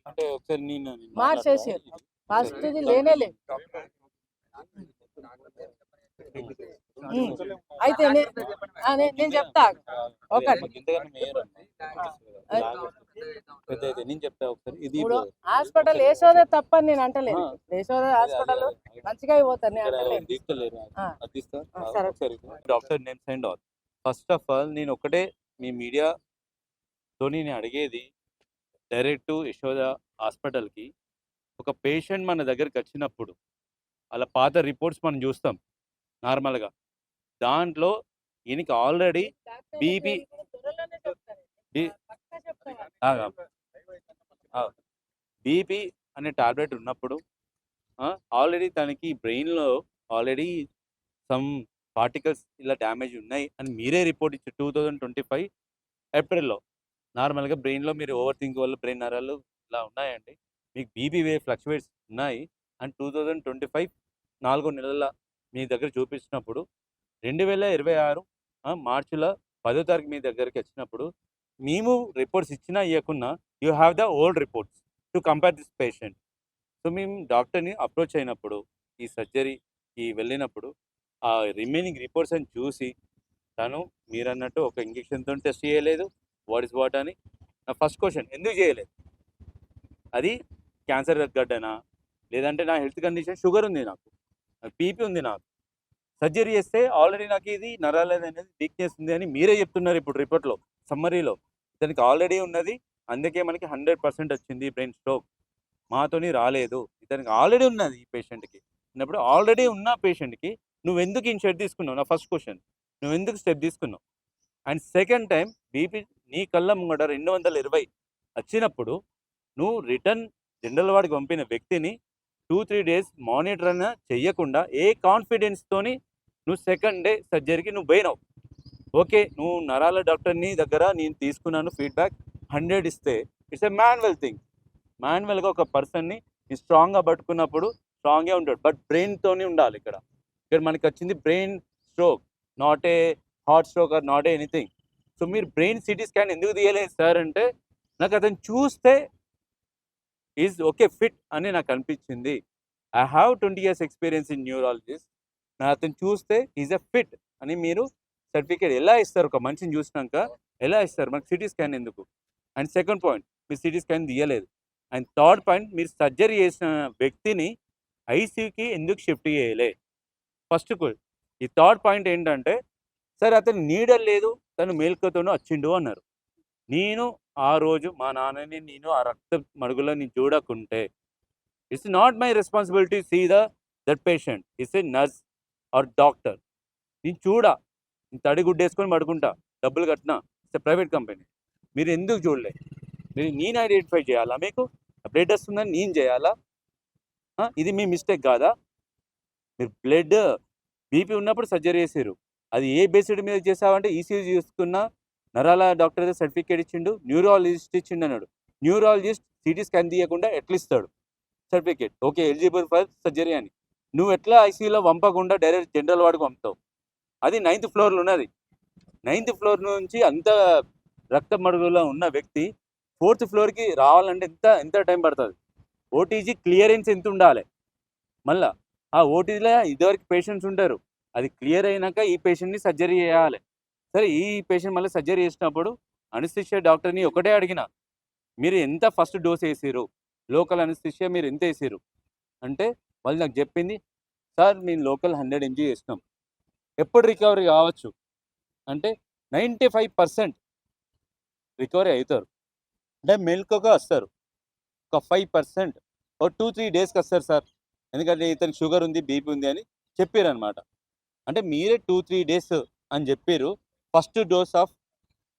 Speaker 2: అంటే ఒకసారి నేను
Speaker 1: మార్చేసారు. ఫస్ట్ ఇది లేనే లేదు. అయితే నేను చెప్తా ఒకటి.
Speaker 2: నేను చెప్తా ఒకసారి. ఇది
Speaker 1: ఇప్పుడు హాస్పిటల్ వేసోదే తప్పని నేను అంటలేదు. వేసోదే హాస్పిటల్ మంచిగా అయిపోతారు నేను అంటలేదు.
Speaker 2: తీసుకోలేరు
Speaker 1: ఆ. సరే.
Speaker 2: ఒకసారి doctor names and all. First of all నేను ఒకటే మీ మీడియాతో నేను అడిగేది, డైరెక్ట్ యశోద హాస్పిటల్కి ఒక పేషెంట్ మన దగ్గరికి వచ్చినప్పుడు అలా పాత రిపోర్ట్స్ మనం చూస్తాం నార్మల్గా. దాంట్లో ఈయనకి ఆల్రెడీ బీపీ బీపీ అనే టాబ్లెట్ ఉన్నప్పుడు ఆల్రెడీ తనకి బ్రెయిన్లో ఆల్రెడీ సమ్ పార్టికల్స్ ఇలా డ్యామేజ్ ఉన్నాయి అని మీరే రిపోర్ట్ ఇచ్చారు 2025 ఏప్రిల్లో. నార్మల్గా బ్రెయిన్లో మీరు ఓవర్ థింక్ వల్ల బ్రెయిన్ నరాలు ఇలా ఉన్నాయండి, మీకు బీపీ ఫ్లక్చువేట్స్ ఉన్నాయి అని 2025 4 నెలల మీ దగ్గర చూపించినప్పుడు 2026 మార్చిలో 10వ తారీఖు మీ దగ్గరికి వచ్చినప్పుడు మేము రిపోర్ట్స్ ఇచ్చినా ఇవ్వకున్నా you have the old reports to compare this patient. So మేము డాక్టర్ని అప్రోచ్ అయినప్పుడు ఈ సర్జరీకి వెళ్ళినప్పుడు ఆ రిమైనింగ్ రిపోర్ట్స్ అని చూసి తను మీరన్నట్టు ఒక ఇంజెక్షన్తో టెస్ట్ చేయలేదు వాట్ ఇస్ వాట్ అని. నా ఫస్ట్ క్వశ్చన్, ఎందుకు చేయలేదు? అది క్యాన్సర్ గడ్డనా, లేదంటే నా హెల్త్ కండిషన్ షుగర్ ఉంది, నాకు బీపీ ఉంది, నాకు సర్జరీ చేస్తే ఆల్రెడీ నాకు ఇది నరాలేదు అనేది వీక్నెస్ ఉంది అని మీరే చెప్తున్నారు ఇప్పుడు రిపోర్ట్లో సమ్మరీలో. ఇతనికి ఆల్రెడీ ఉన్నది, అందుకే మనకి 100% వచ్చింది బ్రెయిన్ స్ట్రోక్, మాతోని రాలేదు. ఇతనికి ఆల్రెడీ ఉన్నది ఈ పేషెంట్కి ఉన్నప్పుడు ఆల్రెడీ ఉన్న పేషెంట్కి నువ్వు ఎందుకు ఈ స్టెప్ తీసుకున్నావు? నా ఫస్ట్ క్వశ్చన్, నువ్వు ఎందుకు స్టెప్ తీసుకున్నావు? అండ్ సెకండ్ టైం బీపీ నీ కళ్ళ ముంగట 220 వచ్చినప్పుడు నువ్వు రిటర్న్ జనరల్ వార్డ్కి పంపిన వ్యక్తిని 2-3 డేస్ మానిటర్ అయినా చెయ్యకుండా ఏ కాన్ఫిడెన్స్తోని నువ్వు సెకండ్ డే సర్జరీకి నువ్వు పోయినావు. ఓకే, నువ్వు నరాల డాక్టర్ని దగ్గర నేను తీసుకున్నాను ఫీడ్బ్యాక్ 100 ఇస్తే ఇట్స్ ఎ మాన్యువల్ థింగ్. మాన్యువల్గా ఒక పర్సన్ని నీ స్ట్రాంగ్గా పట్టుకున్నప్పుడు స్ట్రాంగ్గా ఉంటాడు, బట్ బ్రెయిన్తోనే ఉండాలి. ఇక్కడ మనకి వచ్చింది brain stroke, not a heart stroke or not a anything. So మీరు బ్రెయిన్ సిటీ స్కాన్ ఎందుకు తీయలేదు సార్ అంటే, నాకు అతను చూస్తే ఈజ్ ఓకే ఫిట్ అని నాకు అనిపించింది. I have 20 years experience in neurologist. నా అతను చూస్తే ఈజ్ ఎ ఫిట్ అని మీరు సర్టిఫికేట్ ఎలా ఇస్తారు? ఒక మనిషిని చూసినాక ఎలా ఇస్తారు? మనకు సిటీ స్కాన్ ఎందుకు? అండ్ సెకండ్ పాయింట్, మీరు సిటీ స్కాన్ తీయలేదు. అండ్ థర్డ్ పాయింట్, మీరు సర్జరీ చేసిన వ్యక్తిని ఐసీయూకి ఎందుకు షిఫ్ట్ చేయలే? ఫస్ట్ ఈ థర్డ్ పాయింట్ ఏంటంటే, సరే అతను నీడలు లేదు, తను మేల్కతోనూ వచ్చిండు అన్నారు. నేను ఆ రోజు మా నాన్నని నేను ఆ రక్త మడుగులని చూడకుంటే it's not my responsibility see that patient, it's a nurse or doctor. నేను తడి గుడ్డేసుకొని పడుకుంటా, డబ్బులు కట్టినా, ఇట్స్ ఎ ప్రైవేట్ కంపెనీ. మీరు ఎందుకు చూడలే? నేను ఐడెంటిఫై చేయాలా? మీకు బ్లడ్ వస్తుందని నేను చేయాలా? ఇది మీ మిస్టేక్ కాదా? మీరు బ్లడ్ బీపీ ఉన్నప్పుడు సర్జరీ చేసారు, అది ఏ బేస్డ్ మీద చేసావంటే ఈసీజీ చూసుకున్న నరాల డాక్టర్ అయితే సర్టిఫికేట్ ఇచ్చిండు, న్యూరాలజిస్ట్ ఇచ్చిండు అన్నాడు. న్యూరాలజిస్ట్ సిటీ స్కాన్ తీయకుండా ఎట్లా ఇస్తాడు certificate? Okay eligible for surgery అని. నువ్వు ఎట్లా ఐసీయూలో పంపకుండా డైరెక్ట్ జనరల్ వార్డుకు పంపుతావు? అది 9th floorలో ఉన్నది. 9th floor నుంచి అంత రక్త మడుగులో ఉన్న వ్యక్తి 4th floorకి రావాలంటే ఎంత టైం పడుతుంది? ఓటీజీ క్లియరెన్స్ ఎంత ఉండాలి? మళ్ళీ ఆ ఓటీజీలో ఇదివరకు పేషెంట్స్ ఉంటారు, అది క్లియర్ అయినాక ఈ పేషెంట్ని సర్జరీ చేయాలి. సరే, ఈ పేషెంట్ మళ్ళీ సర్జరీ చేసినప్పుడు అనస్థిషియా డాక్టర్ని ఒకటే అడిగిన, మీరు ఎంత ఫస్ట్ డోస్ వేసారు, లోకల్ అనస్థిషియా మీరు ఎంత వేసారు అంటే వాళ్ళు నాకు చెప్పింది, సార్ నేను లోకల్ 100 mg వేసినాం. ఎప్పుడు రికవరీ కావచ్చు అంటే 95% రికవరీ అవుతారు, అంటే మెల్కోగా వస్తారు. ఒక 5% ఒక 2-3 డేస్కి వస్తారు సార్, ఎందుకంటే ఇతనికి షుగర్ ఉంది, బీపీ ఉంది అని చెప్పారు అనమాట. అంటే మీరే 2-3 డేస్ అని చెప్పారు ఫస్ట్ డోస్ ఆఫ్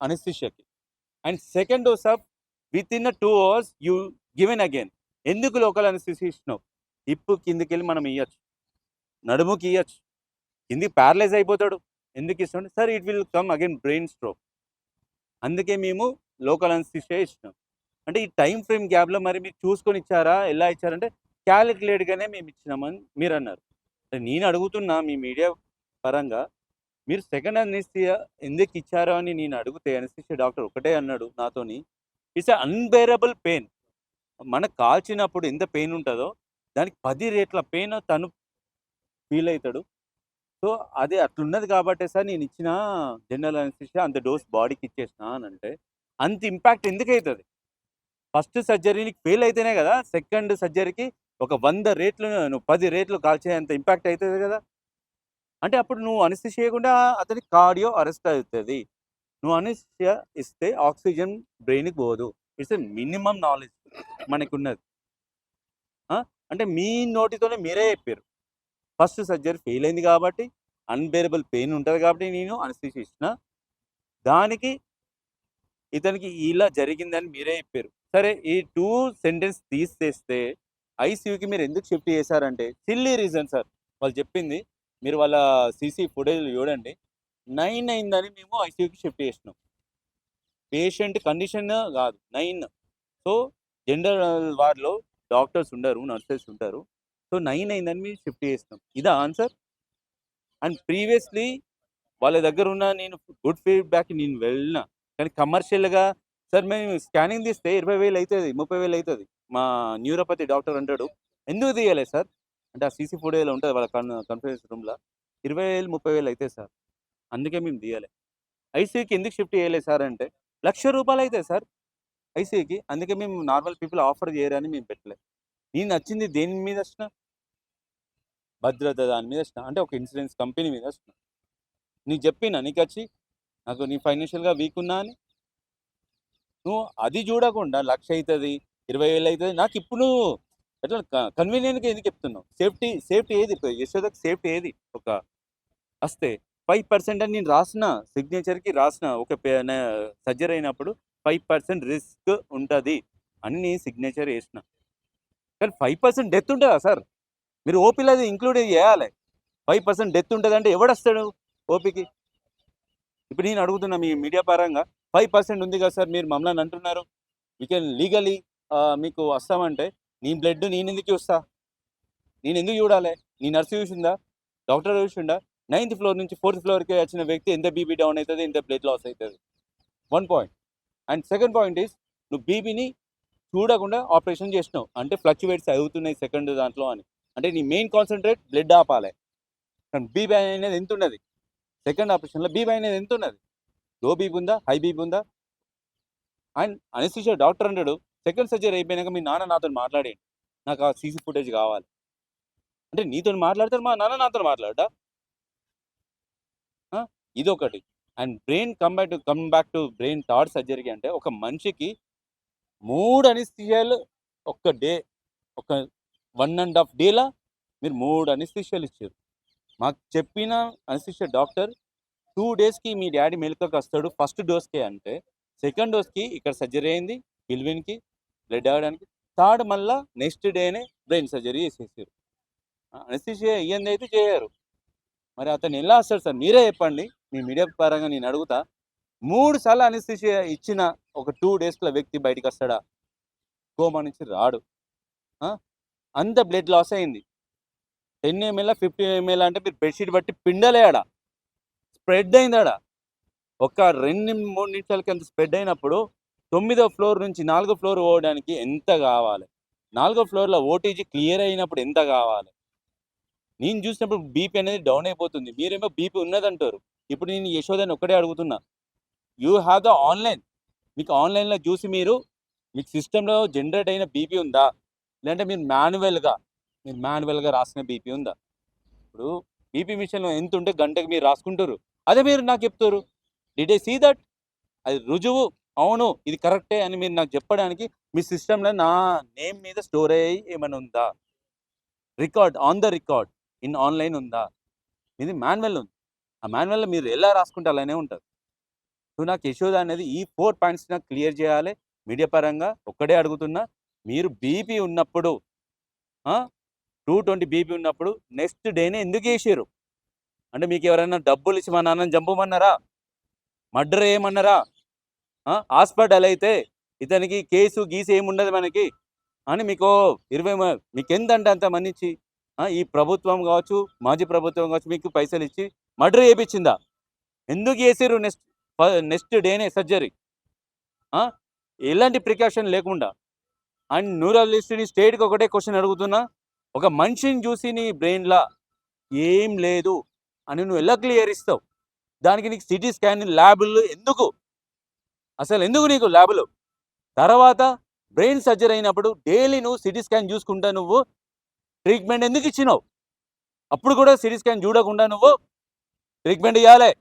Speaker 2: అనస్థిషియాకి. And second dose of within 2 hours you given again. ఎందుకు లోకల్ అనస్థిషియా ఇచ్చినావు? ఇప్పు కిందికి వెళ్ళి మనం ఇవ్వచ్చు, నడుముకి ఇవ్వచ్చు, కిందికి ప్యారలైజ్ అయిపోతాడు, ఎందుకు ఇస్తాడు? Sir it will come again brain stroke. అందుకే మేము లోకల్ అనస్థీషియా ఇచ్చినాం. అంటే ఈ టైమ్ ఫ్రేమ్ గ్యాప్‌లో మరి మీరు చూసుకొని ఇచ్చారా? ఎలా ఇచ్చారంటే క్యాలిక్యులేట్‌గానే మేము ఇచ్చినామని మీరన్నారు. నేను అడుగుతున్నా మీ మీడియా పరంగా మీరు సెకండ్ అనస్థీషియా ఎందుకు ఇచ్చారు అని నేను అడిగితే అనస్థీషియా డాక్టర్ ఒకటే అన్నాడు నాతోని. It's a unbearable pain. మనకు కాల్చినప్పుడు ఎంత పెయిన్ ఉంటదో దానికి 10 రెట్ల పెయిన్ తను ఫీల్ అయితాడు. సో, అది అట్లున్నది కాబట్టే సార్ నేనిచ్చిన జనరల్ అనస్థీషియా అంత డోస్ బాడీకి ఇచ్చేసినా అనంటే, అంత ఇంపాక్ట్ ఎందుకైతది? ఫస్ట్ సర్జరీ నీకు ఫెయిల్ అయితేనే గదా! సెకండ్ సర్జరీకి ఒక 100 రెట్లు నువ్వు 10 రెట్లు కాల్చేంత ఇంపాక్ట్ అయితది గదా! అంటే అప్పుడు నువ్వు అనస్థీషియా ఇయ్యకుండా అతనికి కార్డియో అరెస్ట్ అవుతది. నువ్వు అనస్థీషియా ఇస్తే ఆక్సిజన్ బ్రెయిన్‌కి పోదు. ఇట్స్ ఎ మినిమమ్ నాలెడ్జ్ మనకున్నది. ఆ! అంటే మీ నోటితోనే మీరే చెప్పిర్రు. ఫస్ట్ సర్జరీ ఫెయిల్ అయింది కాబట్టి, అన్‌బేరబుల్ పెయిన్ ఉంటది కాబట్టి నేను అనస్థీషియా ఇచ్చిన. దానికి ఇతనికి ఇలా జరిగిందని మీరే చెప్పారు. సరే ఈ 2 సెంటెన్స్ తీసేస్తే ఐసీయూకి మీరు ఎందుకు షిఫ్ట్ చేశారంటే సిల్లీ రీజన్ సార్. వాళ్ళు చెప్పింది మీరు వాళ్ళ సీసీ ఫుటేజ్‌లు చూడండి. 9 అయిందని మేము ఐసీయూకి షిఫ్ట్ చేసినాం. పేషెంట్ కండిషన్ కాదు 9. సో, జనరల్ వార్డ్‌లో డాక్టర్స్ ఉండరు, నర్సెస్ ఉంటారు. సో, 9 అయిందని మేము షిఫ్ట్ చేసినాం. ఇదా ఆన్సర్? అండ్ ప్రీవియస్‌లీ వాళ్ళ దగ్గరున్న నేను గుడ్ ఫీడ్‌బ్యాక్ నేను వెళ్ళిన. కానీ కమర్షియల్‌గా సార్ మేము స్కానింగ్ తీస్తే 20,000 అయితది, 30,000 అయితది. మా న్యూరోపతి డాక్టర్ అంటాడు, "ఎందుకు తీయలే సార్?" అంటే ఆ సీసీ ఫుటేజ్‌లో ఉంటది వాళ్ళ కాన్ఫరెన్స్ రూమ్‌ల. 20,000, 30,000 అయితాయి సార్. అందుకే మేము తీయలే. ఐసీయూకి ఎందుకు షిఫ్ట్ చేయలేదు సార్ అంటే, రూ. 1,00,000 అయితాయి సార్ ఐసీయూకి. అందుకే మేము నార్మల్ పీపుల్ ఆఫర్ చేయరని మేము పెట్టలే. నేను నచ్చింది దేని మీద వచ్చిన? భద్రత దాని మీద వచ్చిన. అంటే ఒక ఇన్సూరెన్స్ కంపెనీ మీద వచ్చిన. నీకు చెప్పినా నీకచ్చి నాకు నీ ఫైనాన్షియల్‌గా వీక్ ఉన్నా అని. నువ్వు అది చూడకుండా 1,00,000 అయితది, 20,000 అయితది. నాకిప్పుడు నువ్వు ఎట్లా కన్వీనియంట్‌గా ఎందుకు చెప్తున్నావు? సేఫ్టీ ఏది? యశోదకి సేఫ్టీ ఏది? ఒక వస్తే 5% అని నేను రాసిన. సిగ్నేచర్‌కి రాసిన. ఒక సర్జరీ అయినప్పుడు 5% రిస్క్ ఉంటది అని నేను సిగ్నేచర్ ఏసిన. కానీ 5% డెత్ ఉంటదా సార్? మీరు ఓపీలో అది ఇంక్లూడ్ చేయాలి. 5% డెత్ ఉంటదంటే ఎవడొస్తాడు ఓపీకి? ఇప్పుడు నేను అడుగుతున్నా మీ మీడియా పరంగా 5% ఉంది కదా సార్ మీరు మమ్మల్ని అంటున్నారు. వీ కెన్ లీగలీ మీకు వస్తామంటే నీ బ్లడ్ నేనెందుకు చూస్తా? నేనెందుకు చూడాలి? నీ నర్స్ చూసిందా? డాక్టర్ చూసిండా? 9థ్ ఫ్లోర్ నుంచి 4థ్ ఫ్లోర్‌కి వచ్చిన వ్యక్తి ఎంత బీపీ డౌన్ అయితది, ఎంత బ్లడ్ లాస్ అయితది. 1 point. And second point is నువ్వు బీపీని చూడకుండా ఆపరేషన్ చేసినావు. అంటే ఫ్లక్చువేట్స్ అవుతున్నాయి సెకండ్ దాంట్లో అని. అంటే నీ మెయిన్ కాన్సంట్రేట్ బ్లడ్ ఆపాలి. కానీ బీపీ అనేది ఎంతున్నది? సెకండ్ ఆపరేషన్‌లో బీపీ అనేది ఎంతున్నది? లో బీపీ ఉందా? హై బీపీ ఉందా? అండ్ అనస్థీషియా డాక్టర్ అంటాడు, సెకండ్ సర్జరీ అయిపోయినాక మీ నాన్న నాతోని మాట్లాడిండు. నాకు ఆ సీసీ ఫుటేజ్ కావాలి. అంటే నీతోని మాట్లాడతాడు మా నాన్న నాతోని మాట్లాడడా? ఆ! ఇదొకటి. And brain come back to brain third సర్జరీకి అంటే ఒక మనిషికి 3 అనస్థీషియాలు ఒక్క డే ఒక 1 ½ డేలా మీరు 3 అనస్థీషియాలు ఇచ్చారు. మాకు చెప్పిన అనస్థీషియా డాక్టర్ 2 డేస్‌కి మీ డ్యాడీ మెలకువకొస్తాడు ఫస్ట్ డోస్‌కే అంటే, సెకండ్ డోస్‌కి ఇక్కడ సర్జరీ అయింది. పిల్విన్‌కి, బ్లడ్ ఆగడానికి. థర్డ్ మళ్ళా నెక్స్ట్ డేనే బ్రెయిన్ సర్జరీ చేసేసారు. అనస్థీషియా ఇయ్యందైతే చేయరు. మరి అతను ఎలా వస్తాడు సార్? మీరే చెప్పండి. మీ మీడియా పరంగా నేను అడుగుతా. 3 సార్లు అనస్థీషియా ఇచ్చిన ఒక 2 డేస్‌లో వ్యక్తి బయటికొస్తాడా? కోమా నుంచి రాడు. ఆ! అంత బ్లడ్ లాస్ అయింది. 10 ఎంఎల్, 15 ఎంఎల్ అంటే మీరు బెడ్‌షీట్ బట్టి పిండలే ఆడ. స్ప్రెడ్ అయింది ఆడ. ఒక 2, 3 నిమిషాలకి అంత స్ప్రెడ్ అయినప్పుడు 9వ ఫ్లోర్ నుంచి 4వ ఫ్లోర్ పోవడానికి ఎంత కావాలి? 4వ ఫ్లోర్‌లో ఓటీజీ క్లియర్ అయినప్పుడు ఎంత కావాలి? నేను చూసినప్పుడు బీపీ అనేది డౌన్ అయిపోతుంది. మీరేమో బీపీ ఉన్నదంటారు. ఇప్పుడు నేను యశోదని ఒక్కటే అడుగుతున్నా. You have the online. మీకు ఆన్‌లైన్‌లో చూసి మీకు సిస్టమ్‌లో జనరేట్ అయిన బీపీ ఉందా? లేదంటే మీరు మాన్యువల్‌గా రాసిన బీపీ ఉందా? ఇప్పుడు బీపీ మిషన్‌లో ఎంతుంటే గంటకి మీరు రాసుకుంటుర్రు. అదే మీరు నాకు చెప్తుర్రు. Did I see that? అది రుజువు. అవును. ఇది కరెక్టే అని మీరు నాకు చెప్పడానికి మీ సిస్టమ్‌లో నా నేమ్ మీద స్టోర్ అయ్యి ఏమైనా ఉందా? On the record in online ఉందా? ఇది మాన్యువల్ ఉంది. ఆ మాన్యువల్‌లో మీరు ఎలా రాసుకుంటే అలానే ఉంటది. సో, నాకు యశోద అనేది ఈ 4 పాయింట్స్ నాకు క్లియర్ చేయాలి. మీడియా పరంగా ఒక్కడే అడుగుతున్నా. మీరు బీపీ ఉన్నప్పుడు ఆ! 220 బీపీ ఉన్నప్పుడు నెక్స్ట్ డేనే ఎందుకు చేసిర్రు? అంటే మీకెవరైనా డబ్బులిచ్చి మా నాన్నని చంపమన్నారా? మర్డర్ చేయమన్నారా? హాస్పిటల్ అయితే ఇతనికి కేసు గీసు ఏముండదు మనకి అని మీకు 20 మీకు ఎంతంటే అంత మన్నిచ్చి ఈ ప్రభుత్వం కావచ్చు మాజీ ప్రభుత్వం కావచ్చు మీకు పైసలు ఇచ్చి మర్డర్ చేయించిందా? ఎందుకు చేసిర్రు నెక్స్ట్ డేనే సర్జరీ? ఎలాంటి ప్రికాషన్ లేకుండా. అండ్ న్యూరాలజిస్ట్ని స్టేట్కి ఒకటే క్వశ్చన్ అడుగుతున్నా, ఒక మనిషిని చూసి నీ బ్రెయిన్లా ఏం లేదు అని నువ్వు ఎలా క్లియర్ ఇస్తావు? దానికి నీకు సిటీ స్కాన్ ల్యాబులు ఎందుకు? అసలు ఎందుకు నీకు ల్యాబులు? తర్వాత బ్రెయిన్ సర్జరీ అయినప్పుడు డైలీ నువ్వు సిటీ స్కాన్ చూసుకుంటా నువ్వు ట్రీట్మెంట్ ఎందుకు ఇచ్చినావు? అప్పుడు కూడా సిటీ స్కాన్ చూడకుండా నువ్వు ట్రీట్మెంట్ ఇవ్వాలి,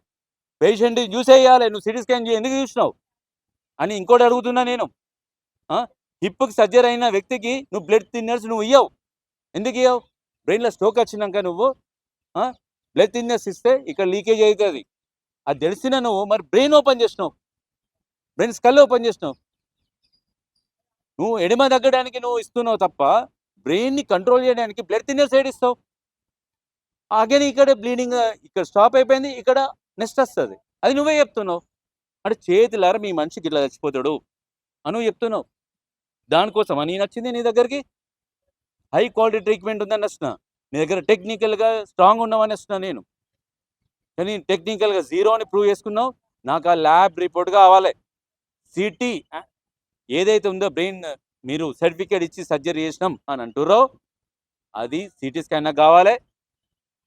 Speaker 2: పేషెంట్ని చూసేయాలి, నువ్వు సిటీ స్కాన్ ఎందుకు చూసినావు అని ఇంకోటి అడుగుతున్నా నేను. హిప్కి సర్జరీ అయిన వ్యక్తికి నువ్వు బ్లడ్ థిన్నర్స్ నువ్వు ఇవ్వవు, ఎందుకు ఇవ్వవు? బ్రెయిన్లో స్ట్రోక్ వచ్చినాక నువ్వు బ్లడ్ థిన్నర్స్ ఇస్తే ఇక్కడ లీకేజ్ అవుతుంది, అది తెలిసిన నువ్వు మరి బ్రెయిన్ ఓపెన్ చేసినావు, బ్రెయిన్ స్కల్ ఓపెన్ చేసినావు. నువ్వు ఎడమ తగ్గడానికి నువ్వు ఇస్తున్నావు తప్ప బ్రెయిన్ని కంట్రోల్ చేయడానికి బ్లడ్ థిన్నర్స్ ఏడిస్తావు. అగైన్ ఇక్కడ బ్లీడింగ్ ఇక్కడ స్టాప్ అయిపోయింది, ఇక్కడ నెక్స్ట్ వస్తుంది, అది నువ్వే చెప్తున్నావు. అంటే చేతులారా మీ మనిషికి ఇట్లా చచ్చిపోతాడు అని నువ్వు చెప్తున్నావు. దానికోసం అని నచ్చింది నీ దగ్గరికి హై క్వాలిటీ ట్రీట్మెంట్ ఉందని వస్తున్నా, నీ దగ్గర టెక్నికల్గా స్ట్రాంగ్ ఉన్నామని వస్తున్నా నేను. కానీ టెక్నికల్గా జీరో అని ప్రూవ్ చేసుకున్నావు. నాకు ఆ ల్యాబ్ రిపోర్ట్ కావాలి. సిటీ ఏదైతే ఉందో బ్రెయిన్ మీరు సర్టిఫికేట్ ఇచ్చి సర్జరీ చేసినాం అని అంటుర్రో అది సిటీ స్కాన్ నాకు కావాలి.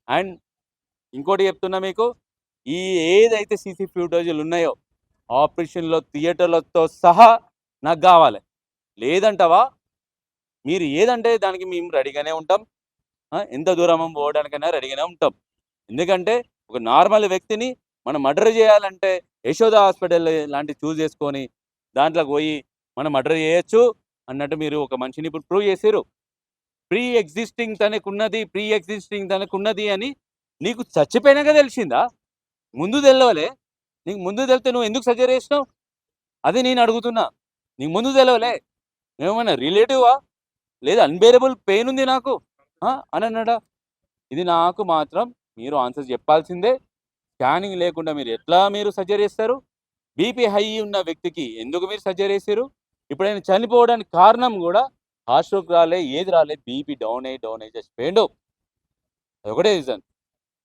Speaker 2: అండ్ ఇంకోటి చెప్తున్నా మీకు, ఈ ఏదైతే సీసీ ఫుటేజీలు ఉన్నాయో ఆపరేషన్లో థియేటర్లతో సహా నాకు కావాలి. లేదంటావా? మీరు ఏదంటే దానికి మేము రెడీగానే ఉంటాం, ఎంత దూరం పోవడానికైనా రెడీగానే ఉంటాం. ఎందుకంటే ఒక నార్మల్ వ్యక్తిని మనం మర్డర్ చేయాలంటే యశోద హాస్పిటల్ లాంటివి చూస్ చేసుకొని దాంట్లోకి పోయి మనం మర్డర్ చేయొచ్చు అన్నట్టు మీరు ఒక మనిషిని ఇప్పుడు ప్రూవ్ చేసారు. ప్రీ ఎగ్జిస్టింగ్ తనకున్నది అని నీకు చచ్చిపోయినాక తెలిసిందా? ముందు తెలవలే? నీకు ముందు తెలితే నువ్వు ఎందుకు సర్జరీ చేసినావు? అది నేను అడుగుతున్నా. నీకు ముందు తెలవలే? ఏమన్నా రిలేటివా? లేదా అన్బేరబుల్ పెయిన్ ఉంది నాకు అని అన్నాడా? ఇది నాకు మాత్రం మీరు ఆన్సర్ చెప్పాల్సిందే. స్కానింగ్ లేకుండా మీరు సర్జరీ చేస్తారు? బీపీ హై ఉన్న వ్యక్తికి ఎందుకు మీరు సర్జరీ చేశారు? ఇప్పుడు ఆయన చనిపోవడానికి కారణం కూడా హార్ట్ స్ట్రోక్ రాలే, ఏది రాలే, బీపీ డౌన్ అయ్యి చచ్చిపోయిండు. అది ఒకటే రీజన్.